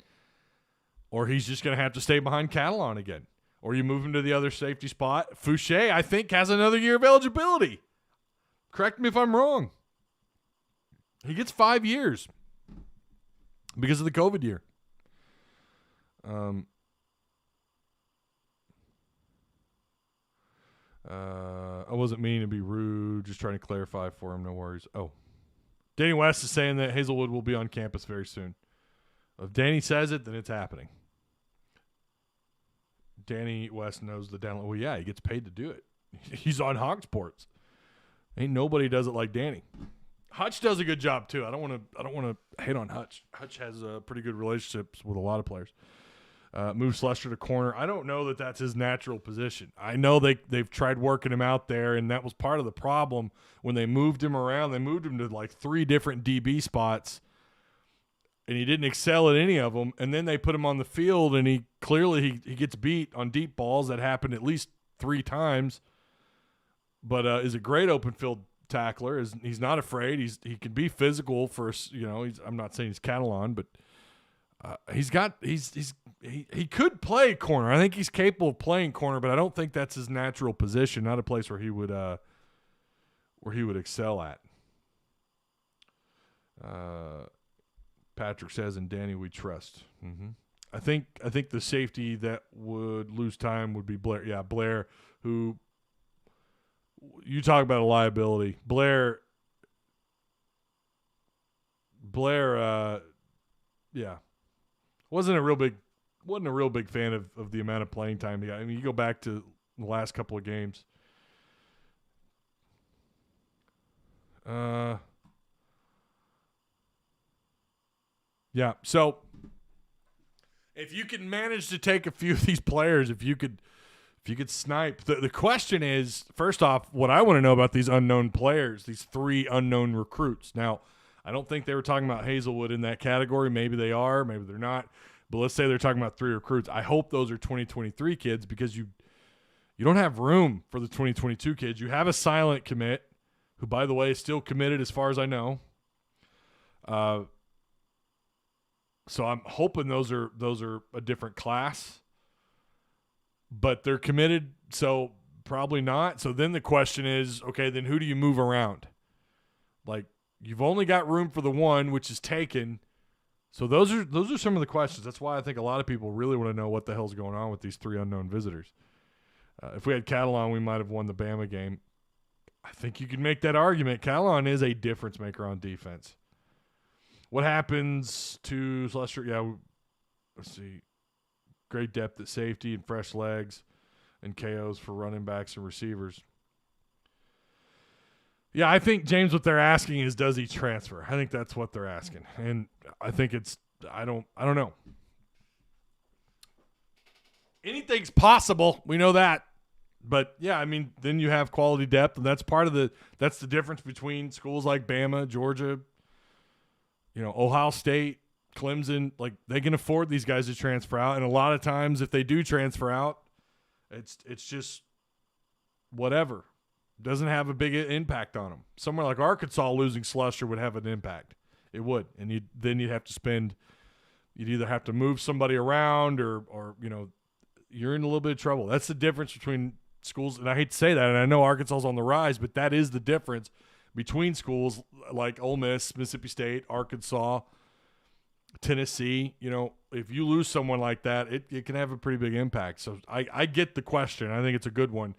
or he's just going to have to stay behind Catalon again, or you move him to the other safety spot. Fouché, I think, has another year of eligibility. Correct me if I'm wrong. He gets 5 years because of the COVID year. I wasn't meaning to be rude, just trying to clarify for him. No worries. Oh, Danny West is saying that Hazelwood will be on campus very soon. If Danny says it, then it's happening. Danny West knows the download. Well, yeah, he gets paid to do it. He's on Hog Sports. Ain't nobody does it like Danny. Hutch does a good job too. I don't want to hate on Hutch. Hutch has pretty good relationships with a lot of players. move Slusher to corner. I don't know that that's his natural position. I know they've tried working him out there, and that was part of the problem when they moved him around. They moved him to like 3 different DB spots, and he didn't excel at any of them. And then they put him on the field, and he clearly gets beat on deep balls. That happened at least 3 times. But is a great open field tackler. He's not afraid. He can be physical for, I'm not saying he's Catalan, but he could play corner. I think he's capable of playing corner, but I don't think that's his natural position. Not a place where he would excel at. Patrick says, and Danny, we trust. Mm-hmm. I think the safety that would lose time would be Blair. Yeah, Blair, who you talk about a liability. Blair, yeah, wasn't a real big fan of the amount of playing time he got. I mean, you go back to the last couple of games. Yeah, so if you can manage to take a few of these players, if you could snipe, the question is, first off, what I want to know about these unknown players, these 3 unknown recruits. Now, I don't think they were talking about Hazelwood in that category. Maybe they are, maybe they're not. But let's say they're talking about 3 recruits. I hope those are 2023 kids, because you don't have room for the 2022 kids. You have a silent commit, who, by the way, is still committed as far as I know. So I'm hoping those are a different class, but they're committed, so probably not. So then the question is, okay, then who do you move around? Like, you've only got room for the 1, which is taken. So those are some of the questions. That's why I think a lot of people really want to know what the hell's going on with these 3 unknown visitors. If we had Catalan, we might have won the Bama game. I think you could make that argument. Catalan is a difference maker on defense. What happens to Slusher? Yeah, let's see. Great depth at safety and fresh legs and KOs for running backs and receivers. Yeah, I think, James, what they're asking is, does he transfer? I think that's what they're asking. And I think I don't know. Anything's possible. We know that. But yeah, I mean, then you have quality depth, and that's the difference between schools like Bama, Georgia, Ohio State, Clemson. Like, they can afford these guys to transfer out, and a lot of times if they do transfer out, it's just whatever. Doesn't have a big impact on them. Somewhere like Arkansas, losing Slusher would have an impact. It would, and you'd either have to move somebody around or you're in a little bit of trouble. That's the difference between schools, and I hate to say that, and I know Arkansas is on the rise, but that is the difference between schools like Ole Miss, Mississippi State, Arkansas, Tennessee. If you lose someone like that, it can have a pretty big impact. So I get the question. I think it's a good one.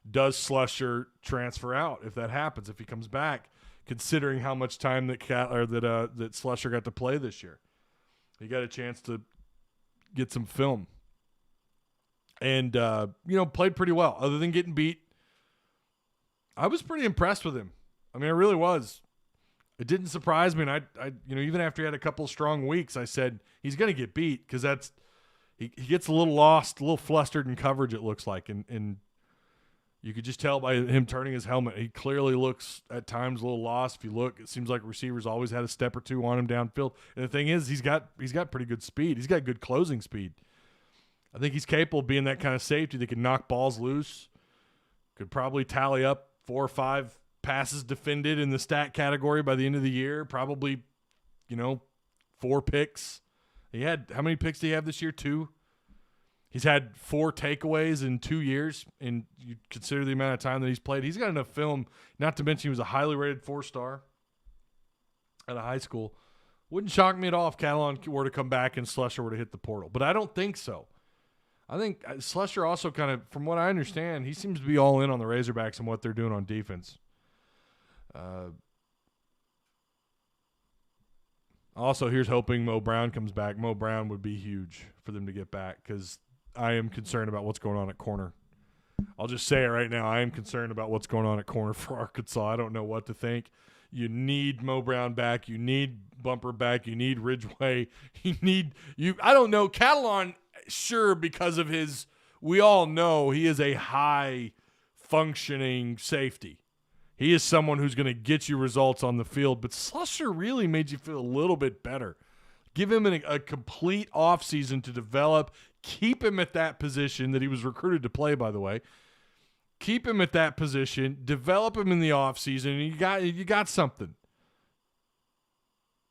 Does Slusher transfer out if that happens, if he comes back, considering how much time that Slusher got to play this year? He got a chance to get some film. And, played pretty well. Other than getting beat, I was pretty impressed with him. I mean, I really was. It didn't surprise me. And I even after he had a couple strong weeks, I said he's going to get beat, because he gets a little lost, a little flustered in coverage, it looks like. And you could just tell by him turning his helmet. He clearly looks at times a little lost. If you look, it seems like receivers always had a step or two on him downfield. And the thing is, he's got pretty good speed. He's got good closing speed. I think he's capable of being that kind of safety that can knock balls loose. Could probably tally up 4 or 5 passes defended in the stat category by the end of the year. Probably, 4 picks. How many picks did he have this year? 2. He's had 4 takeaways in 2 years, and you consider the amount of time that he's played. He's got enough film, not to mention he was a highly rated 4-star at a high school. Wouldn't shock me at all if Catalan were to come back and Slusher were to hit the portal, but I don't think so. I think Slusher also kind of, from what I understand, he seems to be all in on the Razorbacks and what they're doing on defense. Also, here's hoping Mo Brown comes back. Mo Brown would be huge for them to get back, because I am concerned about what's going on at corner. I'll just say it right now. I am concerned about what's going on at corner for Arkansas. I don't know what to think. You need Mo Brown back. You need Bumper back. You need Ridgeway. I don't know. Catalan, sure, because of we all know he is a high-functioning safety. He is someone who's going to get you results on the field, but Slusher really made you feel a little bit better. Give him a complete offseason to develop. Keep him at that position that he was recruited to play, by the way. Keep him at that position. Develop him in the offseason, and you got something.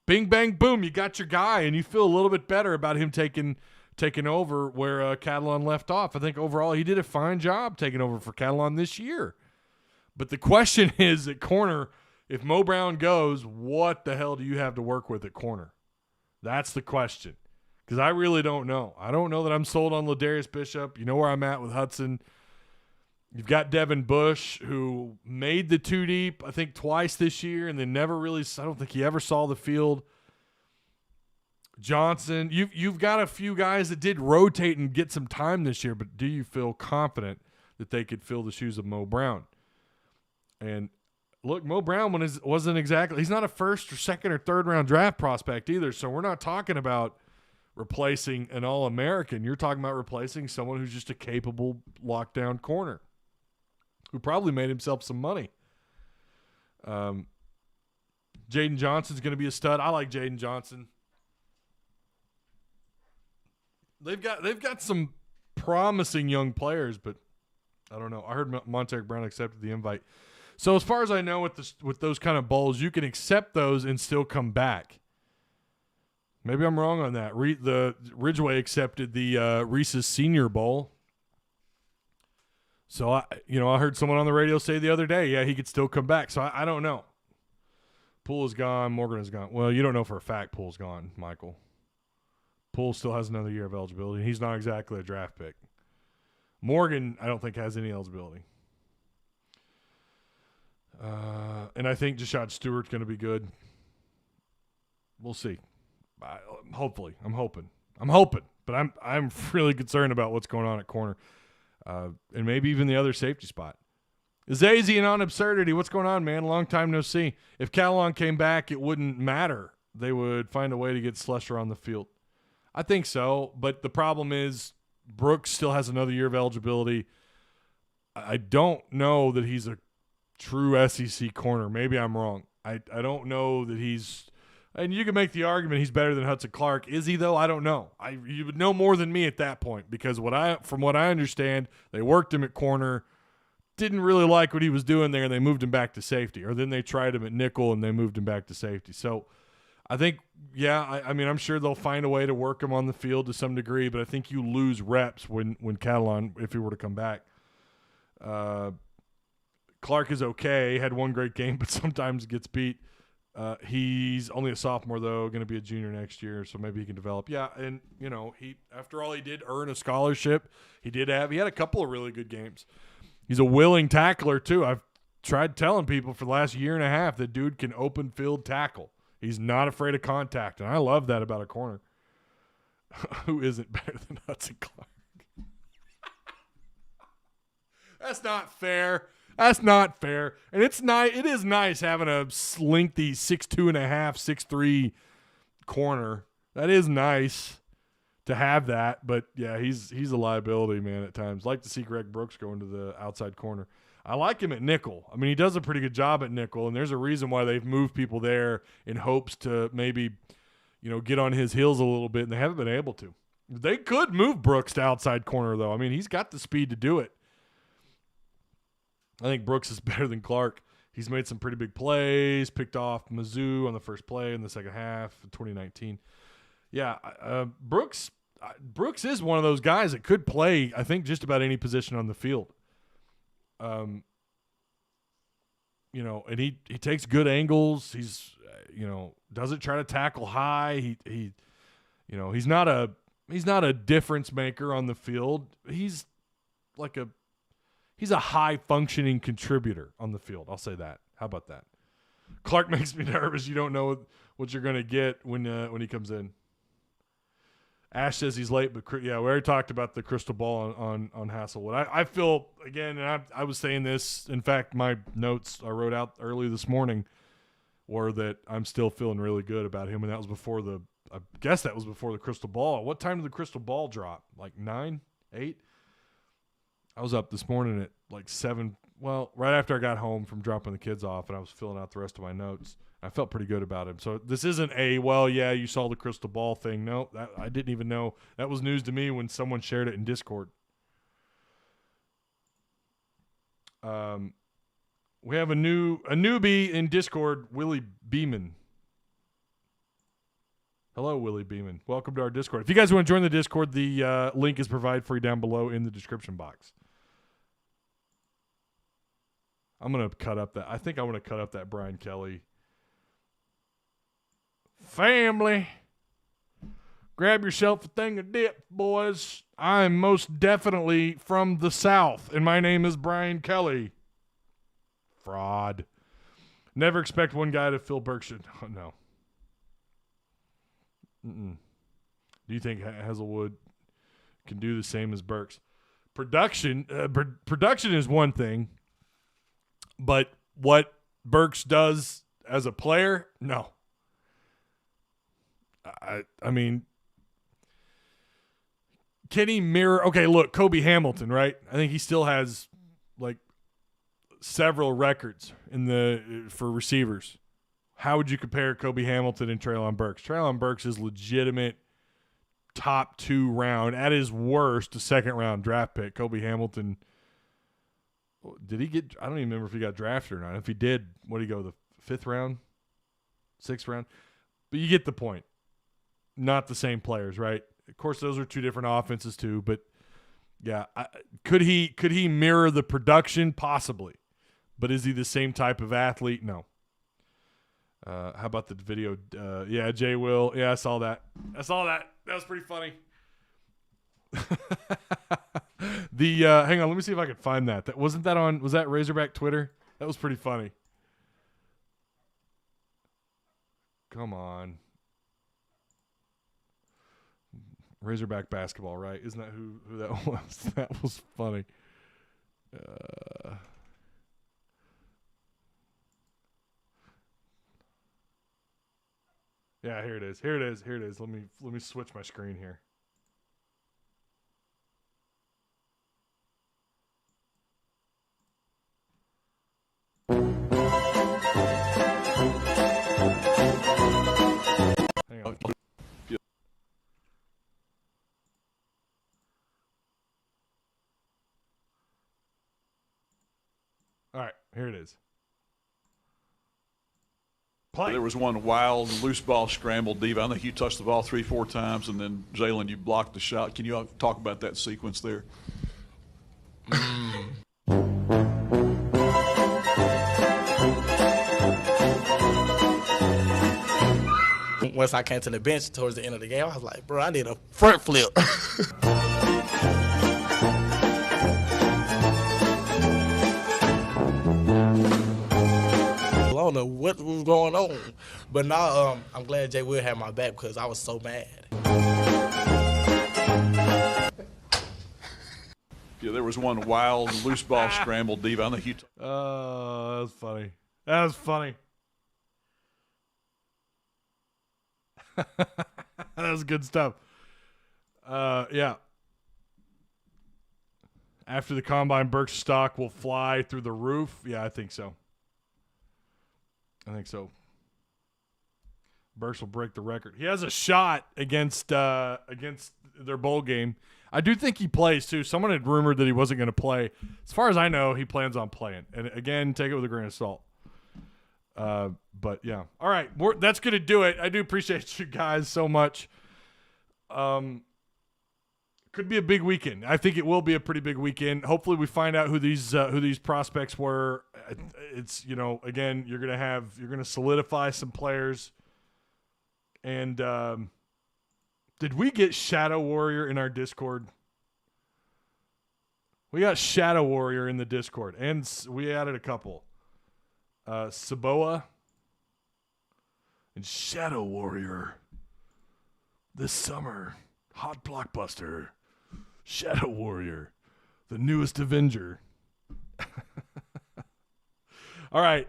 Bing, bang, boom, you got your guy, and you feel a little bit better about him taking over where Catalan left off. I think overall he did a fine job taking over for Catalan this year. But the question is at corner, if Mo Brown goes, what the hell do you have to work with at corner? That's the question. Because I really don't know. I don't know that I'm sold on Ladarius Bishop. You know where I'm at with Hudson. You've got Devin Bush, who made the two deep, I think, twice this year, and then never really – I don't think he ever saw the field. Johnson, you've got a few guys that did rotate and get some time this year, but do you feel confident that they could fill the shoes of Mo Brown? And look, Mo Brown wasn't exactly – he's not a first or second or third round draft prospect either, so we're not talking about replacing an All-American. You're talking about replacing someone who's just a capable lockdown corner who probably made himself some money. Jaden Johnson's going to be a stud. I like Jaden Johnson. They've got some promising young players, but I don't know. I heard Monteric Brown accepted the invite. So as far as I know, with those kind of bowls, you can accept those and still come back. Maybe I'm wrong on that. The Ridgeway accepted the Reese's Senior Bowl. So I heard someone on the radio say the other day, yeah, he could still come back. So I don't know. Poole is gone. Morgan is gone. Well, you don't know for a fact Poole's gone, Michael. Poole still has another year of eligibility. He's not exactly a draft pick. Morgan, I don't think, has any eligibility. And I think Jashad Stewart's going to be good. We'll see. Hopefully. I'm hoping. But I'm really concerned about what's going on at corner. And maybe even the other safety spot. Zazie and on absurdity. What's going on, man? Long time no see. If Catalan came back, it wouldn't matter. They would find a way to get Slusher on the field. I think so, but the problem is Brooks still has another year of eligibility. I don't know that he's a true SEC corner. Maybe I'm wrong. I don't know that he's – and you can make the argument he's better than Hudson Clark. Is he, though? I don't know. You would know more than me at that point because from what I understand, they worked him at corner, didn't really like what he was doing there, and they moved him back to safety. Or then they tried him at nickel, and they moved him back to safety. So I think, yeah, I mean, I'm sure they'll find a way to work him on the field to some degree, but I think you lose reps when Catalan, if he were to come back. Clark is okay, had one great game, but sometimes gets beat. He's only a sophomore, though, going to be a junior next year, so maybe he can develop. Yeah, and, he after all, he did earn a scholarship. He had a couple of really good games. He's a willing tackler, too. I've tried telling people for the last year and a half that dude can open field tackle. He's not afraid of contact, and I love that about a corner. Who isn't better than Hudson Clark? That's not fair. That's not fair. And it's nice. It is nice having a lengthy 6'2.5", 6'3" corner. That is nice to have that. But yeah, he's a liability, man, at times. Like to see Greg Brooks go into the outside corner. I like him at nickel. I mean, he does a pretty good job at nickel, and there's a reason why they've moved people there in hopes to maybe, get on his heels a little bit, and they haven't been able to. They could move Brooks to outside corner, though. I mean, he's got the speed to do it. I think Brooks is better than Clark. He's made some pretty big plays, picked off Mizzou on the first play in the second half of 2019. Yeah, Brooks is one of those guys that could play, I think, just about any position on the field. And he takes good angles. He's, doesn't try to tackle high. He's not a difference maker on the field. He's a high-functioning contributor on the field. I'll say that. How about that? Clark makes me nervous. You don't know what you're going to get when he comes in. Ash says he's late, but yeah, we already talked about the crystal ball on Hasselwood. I feel, again, and I was saying this. In fact, my notes I wrote out early this morning were that I'm still feeling really good about him, and that was before the guess that was before the crystal ball. What time did the crystal ball drop? Like 9, 8? I was up this morning at like 7. Well, right after I got home from dropping the kids off, and I was filling out the rest of my notes. I felt pretty good about him. So this isn't you saw the crystal ball thing. No, that I didn't even know. That was news to me when someone shared it in Discord. We have a newbie in Discord, Willie Beeman. Hello, Willie Beeman. Welcome to our Discord. If you guys want to join the Discord, the link is provided for you down below in the description box. I'm going to cut up that. I think I want to cut up that Brian Kelly. Family, grab yourself a thing of dip, boys. I'm most definitely from the South, and my name is Brian Kelly. Fraud. Never expect one guy to fill Berkshire. Oh, no. Do you think Hazelwood can do the same as Burks? Production is one thing, but what Burks does as a player, no. I mean, can he mirror? Okay, look, Kobe Hamilton, right? I think he still has like several records for receivers. How would you compare Kobe Hamilton and Treylon Burks? Treylon Burks is legitimate top 2 round, at his worst, a 2nd round draft pick. Kobe Hamilton, did he get? I don't even remember if he got drafted or not. If he did, what did he go, the 5th round, 6th round? But you get the point. Not the same players, right? Of course, those are 2 different offenses too. But yeah, could he mirror the production? Possibly. But is he the same type of athlete? No. How about the video? Yeah, Jay Will. Yeah, I saw that. That was pretty funny. Hang on, let me see if I can find that. Was that Razorback Twitter? That was pretty funny. Come on. Razorback basketball, right? Isn't that who that was? That was funny. Yeah, here it is. Let me switch my screen here. Hang on. All right, here it is. Play. There was one wild loose ball scramble deep. I think you touched the ball 3-4 times, and then Jalen, you blocked the shot. Can you talk about that sequence there? Once I came to the bench towards the end of the game, I was like, bro, I need a front flip. I don't know what was going on, but now I'm glad Jay Will had my back because I was so mad. Yeah, there was one wild loose ball scramble deep. I think you. Oh, that was funny. That was funny. That was good stuff. Yeah. After the combine, Burke's stock will fly through the roof. Yeah, I think so. Burks will break the record. He has a shot against their bowl game. I do think he plays too. Someone had rumored that he wasn't going to play. As far as I know, he plans on playing. And again, take it with a grain of salt. But yeah. All right, that's going to do it. I do appreciate you guys so much. Could be a big weekend. I think it will be a pretty big weekend. Hopefully we find out who these prospects were. It's, again, you're going to solidify some players. And did we get Shadow Warrior in our Discord? We got Shadow Warrior in the Discord, and we added a couple. Saboa and Shadow Warrior. This summer, hot blockbuster. Shadow Warrior, the newest Avenger. All right.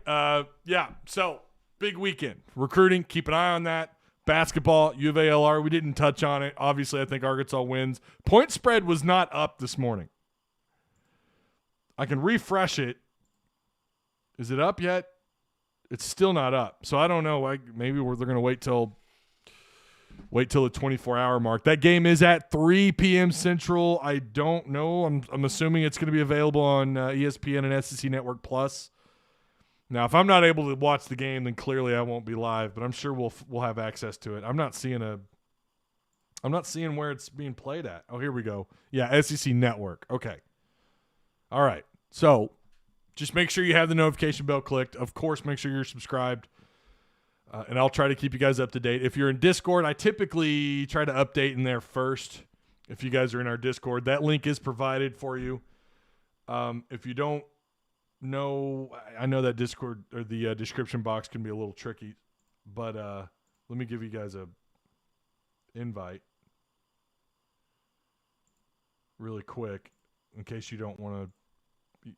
Yeah. So big weekend recruiting. Keep an eye on that. Basketball, U of A LR, we didn't touch on it. Obviously, I think Arkansas wins. Point spread was not up this morning. I can refresh it. Is it up yet? It's still not up. So I don't know. Maybe they're going to wait till the 24-hour mark. That game is at 3 p.m. Central. I don't know. I'm assuming it's going to be available on ESPN and SEC Network Plus. Now, if I'm not able to watch the game, then clearly I won't be live. But I'm sure we'll have access to it. I'm not seeing where it's being played at. Oh, here we go. Yeah, SEC Network. Okay. All right. So just make sure you have the notification bell clicked. Of course, make sure you're subscribed. And I'll try to keep you guys up to date. If you're in Discord, I typically try to update in there first. If you guys are in our Discord, that link is provided for you. If you don't know, I know that Discord or the description box can be a little tricky, but let me give you guys a invite really quick in case you don't want to.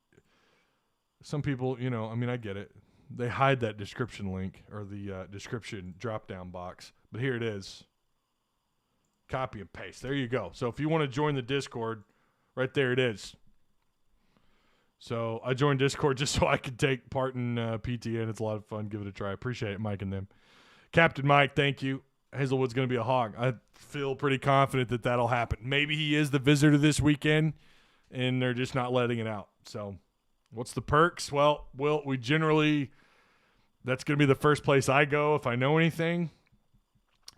Some people, I get it. They hide that description link or the description drop-down box. But here it is. Copy and paste. There you go. So if you want to join the Discord, right there it is. So I joined Discord just so I could take part in PTN. It's a lot of fun. Give it a try. Appreciate it, Mike and them. Captain Mike, thank you. Hazelwood's going to be a hog. I feel pretty confident that that'll happen. Maybe he is the visitor this weekend, and they're just not letting it out. So what's the perks? Well, we generally – that's going to be the first place I go if I know anything.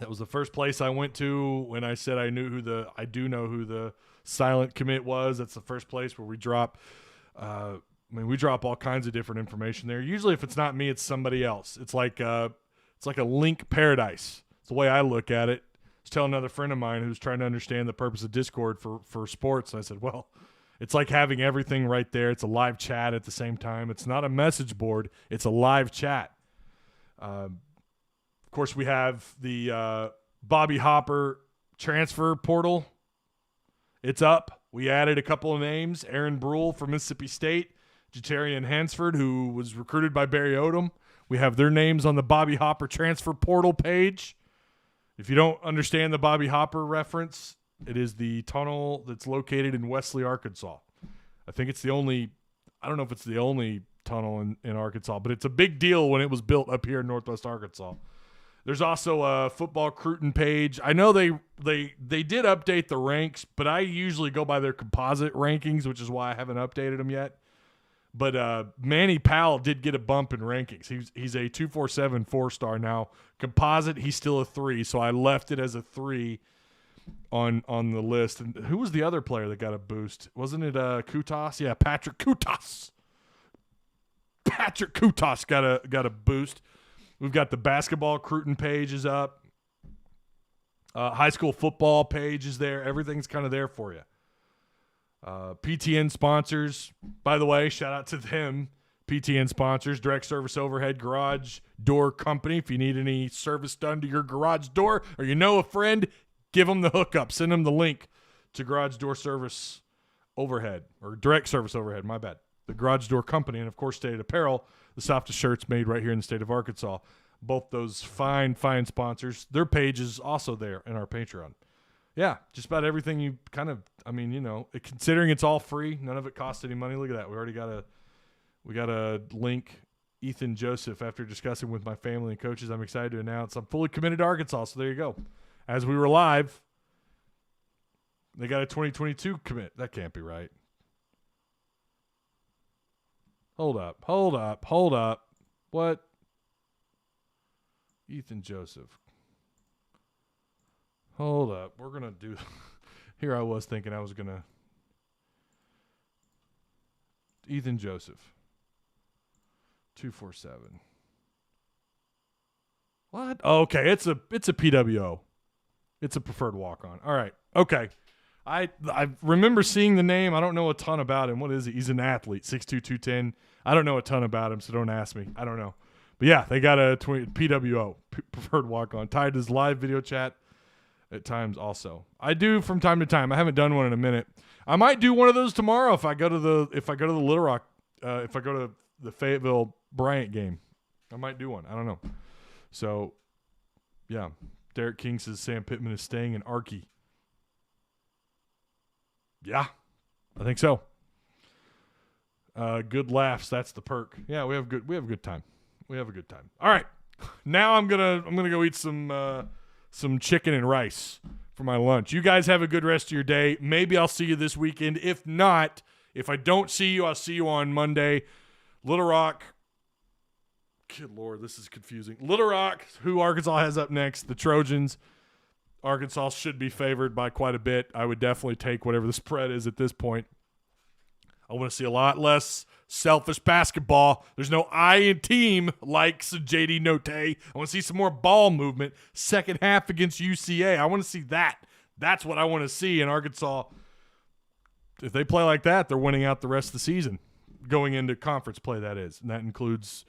That was the first place I went to when I said I do know who the silent commit was. That's the first place where we drop we drop all kinds of different information there. Usually if it's not me, it's somebody else. It's like a link paradise. It's the way I look at it. I was telling another friend of mine who's trying to understand the purpose of Discord for sports. And I said, well, it's like having everything right there. It's a live chat at the same time. It's not a message board. It's a live chat. Of course, we have the Bobby Hopper transfer portal. It's up. We added a couple of names. Aaron Brule from Mississippi State. Jatarian Hansford, who was recruited by Barry Odom. We have their names on the Bobby Hopper transfer portal page. If you don't understand the Bobby Hopper reference, it is the tunnel that's located in Wesley, Arkansas. I think it's the only – I don't know if it's the only tunnel in Arkansas, but it's a big deal when it was built up here in Northwest Arkansas. There's also a football recruiting page. I know they did update the ranks, but I usually go by their composite rankings, which is why I haven't updated them yet. But Manny Powell did get a bump in rankings. He's a 247 4-star now. Composite, he's still a 3, so I left it as a 3 on the list. And who was the other player that got a boost? Wasn't it Kutas? Yeah, Patrick Kutas. Patrick Kutas got a boost. We've got the basketball recruiting page is up. High school football page is there. Everything's kind of there for you. PTN sponsors, by the way, shout out to them. PTN sponsors, Direct Service Overhead Garage Door Company. If you need any service done to your garage door or you know a friend, give them the hookup. Send them the link to Garage Door Service Overhead or Direct Service Overhead, my bad. The Garage Door Company, and, of course, Stated Apparel, the softest shirts made right here in the state of Arkansas. Both those fine sponsors. Their page is also there in our Patreon. Yeah, just about everything you kind of, considering it's all free, none of it costs any money. Look at that. We got a link. Ethan Joseph, after discussing with my family and coaches, I'm excited to announce I'm fully committed to Arkansas. So there you go. As we were live, they got a 2022 commit. That can't be right. Hold up. What? Ethan Joseph. Hold up. We're going to do – here I was thinking I was going to – Ethan Joseph. 247. What? Oh, okay. It's a PWO. It's a preferred walk-on. All right. Okay. I remember seeing the name. I don't know a ton about him. What is he? He's an athlete, 6'2", 210. I don't know a ton about him, so don't ask me. I don't know. But, yeah, they got a PWO, preferred walk-on, tied to his live video chat at times also. I do from time to time. I haven't done one in a minute. I might do one of those tomorrow if I go to the Little Rock, if I go to the Fayetteville Bryant game. I might do one. I don't know. So, yeah. Derek King says Sam Pittman is staying in Archie. Yeah, I think so. Good laughs. That's the perk. Yeah, we have a good time. We have a good time. All right. Now I'm gonna go eat some chicken and rice for my lunch. You guys have a good rest of your day. Maybe I'll see you this weekend. If not, if I don't see you, I'll see you on Monday. Little Rock. Good Lord, this is confusing. Little Rock, who Arkansas has up next, the Trojans. Arkansas should be favored by quite a bit. I would definitely take whatever the spread is at this point. I want to see a lot less selfish basketball. There's no I in team likes JD Note. I want to see some more ball movement. Second half against UCA. I want to see that. That's what I want to see in Arkansas. If they play like that, they're winning out the rest of the season. Going into conference play, that is. And that includes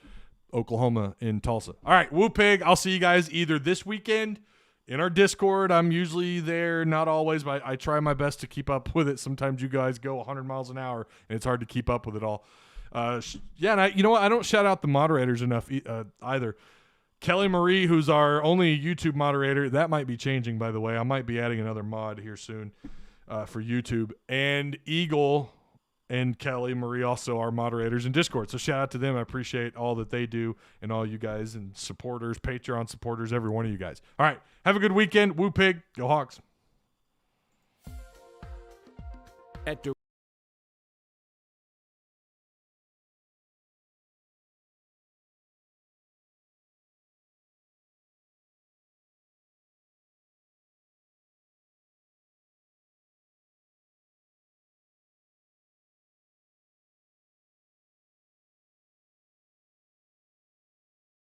Oklahoma in Tulsa. All right, Woo Pig. I'll see you guys either this weekend in our Discord. I'm usually there, not always, but I try my best to keep up with it. Sometimes you guys go 100 miles an hour, and it's hard to keep up with it all. And you know what? I don't shout out the moderators enough either. Kelly Marie, who's our only YouTube moderator, that might be changing, by the way. I might be adding another mod here soon for YouTube. And Eagle and Kelly Marie also are moderators in Discord. So shout out to them. I appreciate all that they do and all you guys and supporters, Patreon supporters, every one of you guys. All right. Have a good weekend. Woo Pig. Go Hawks. At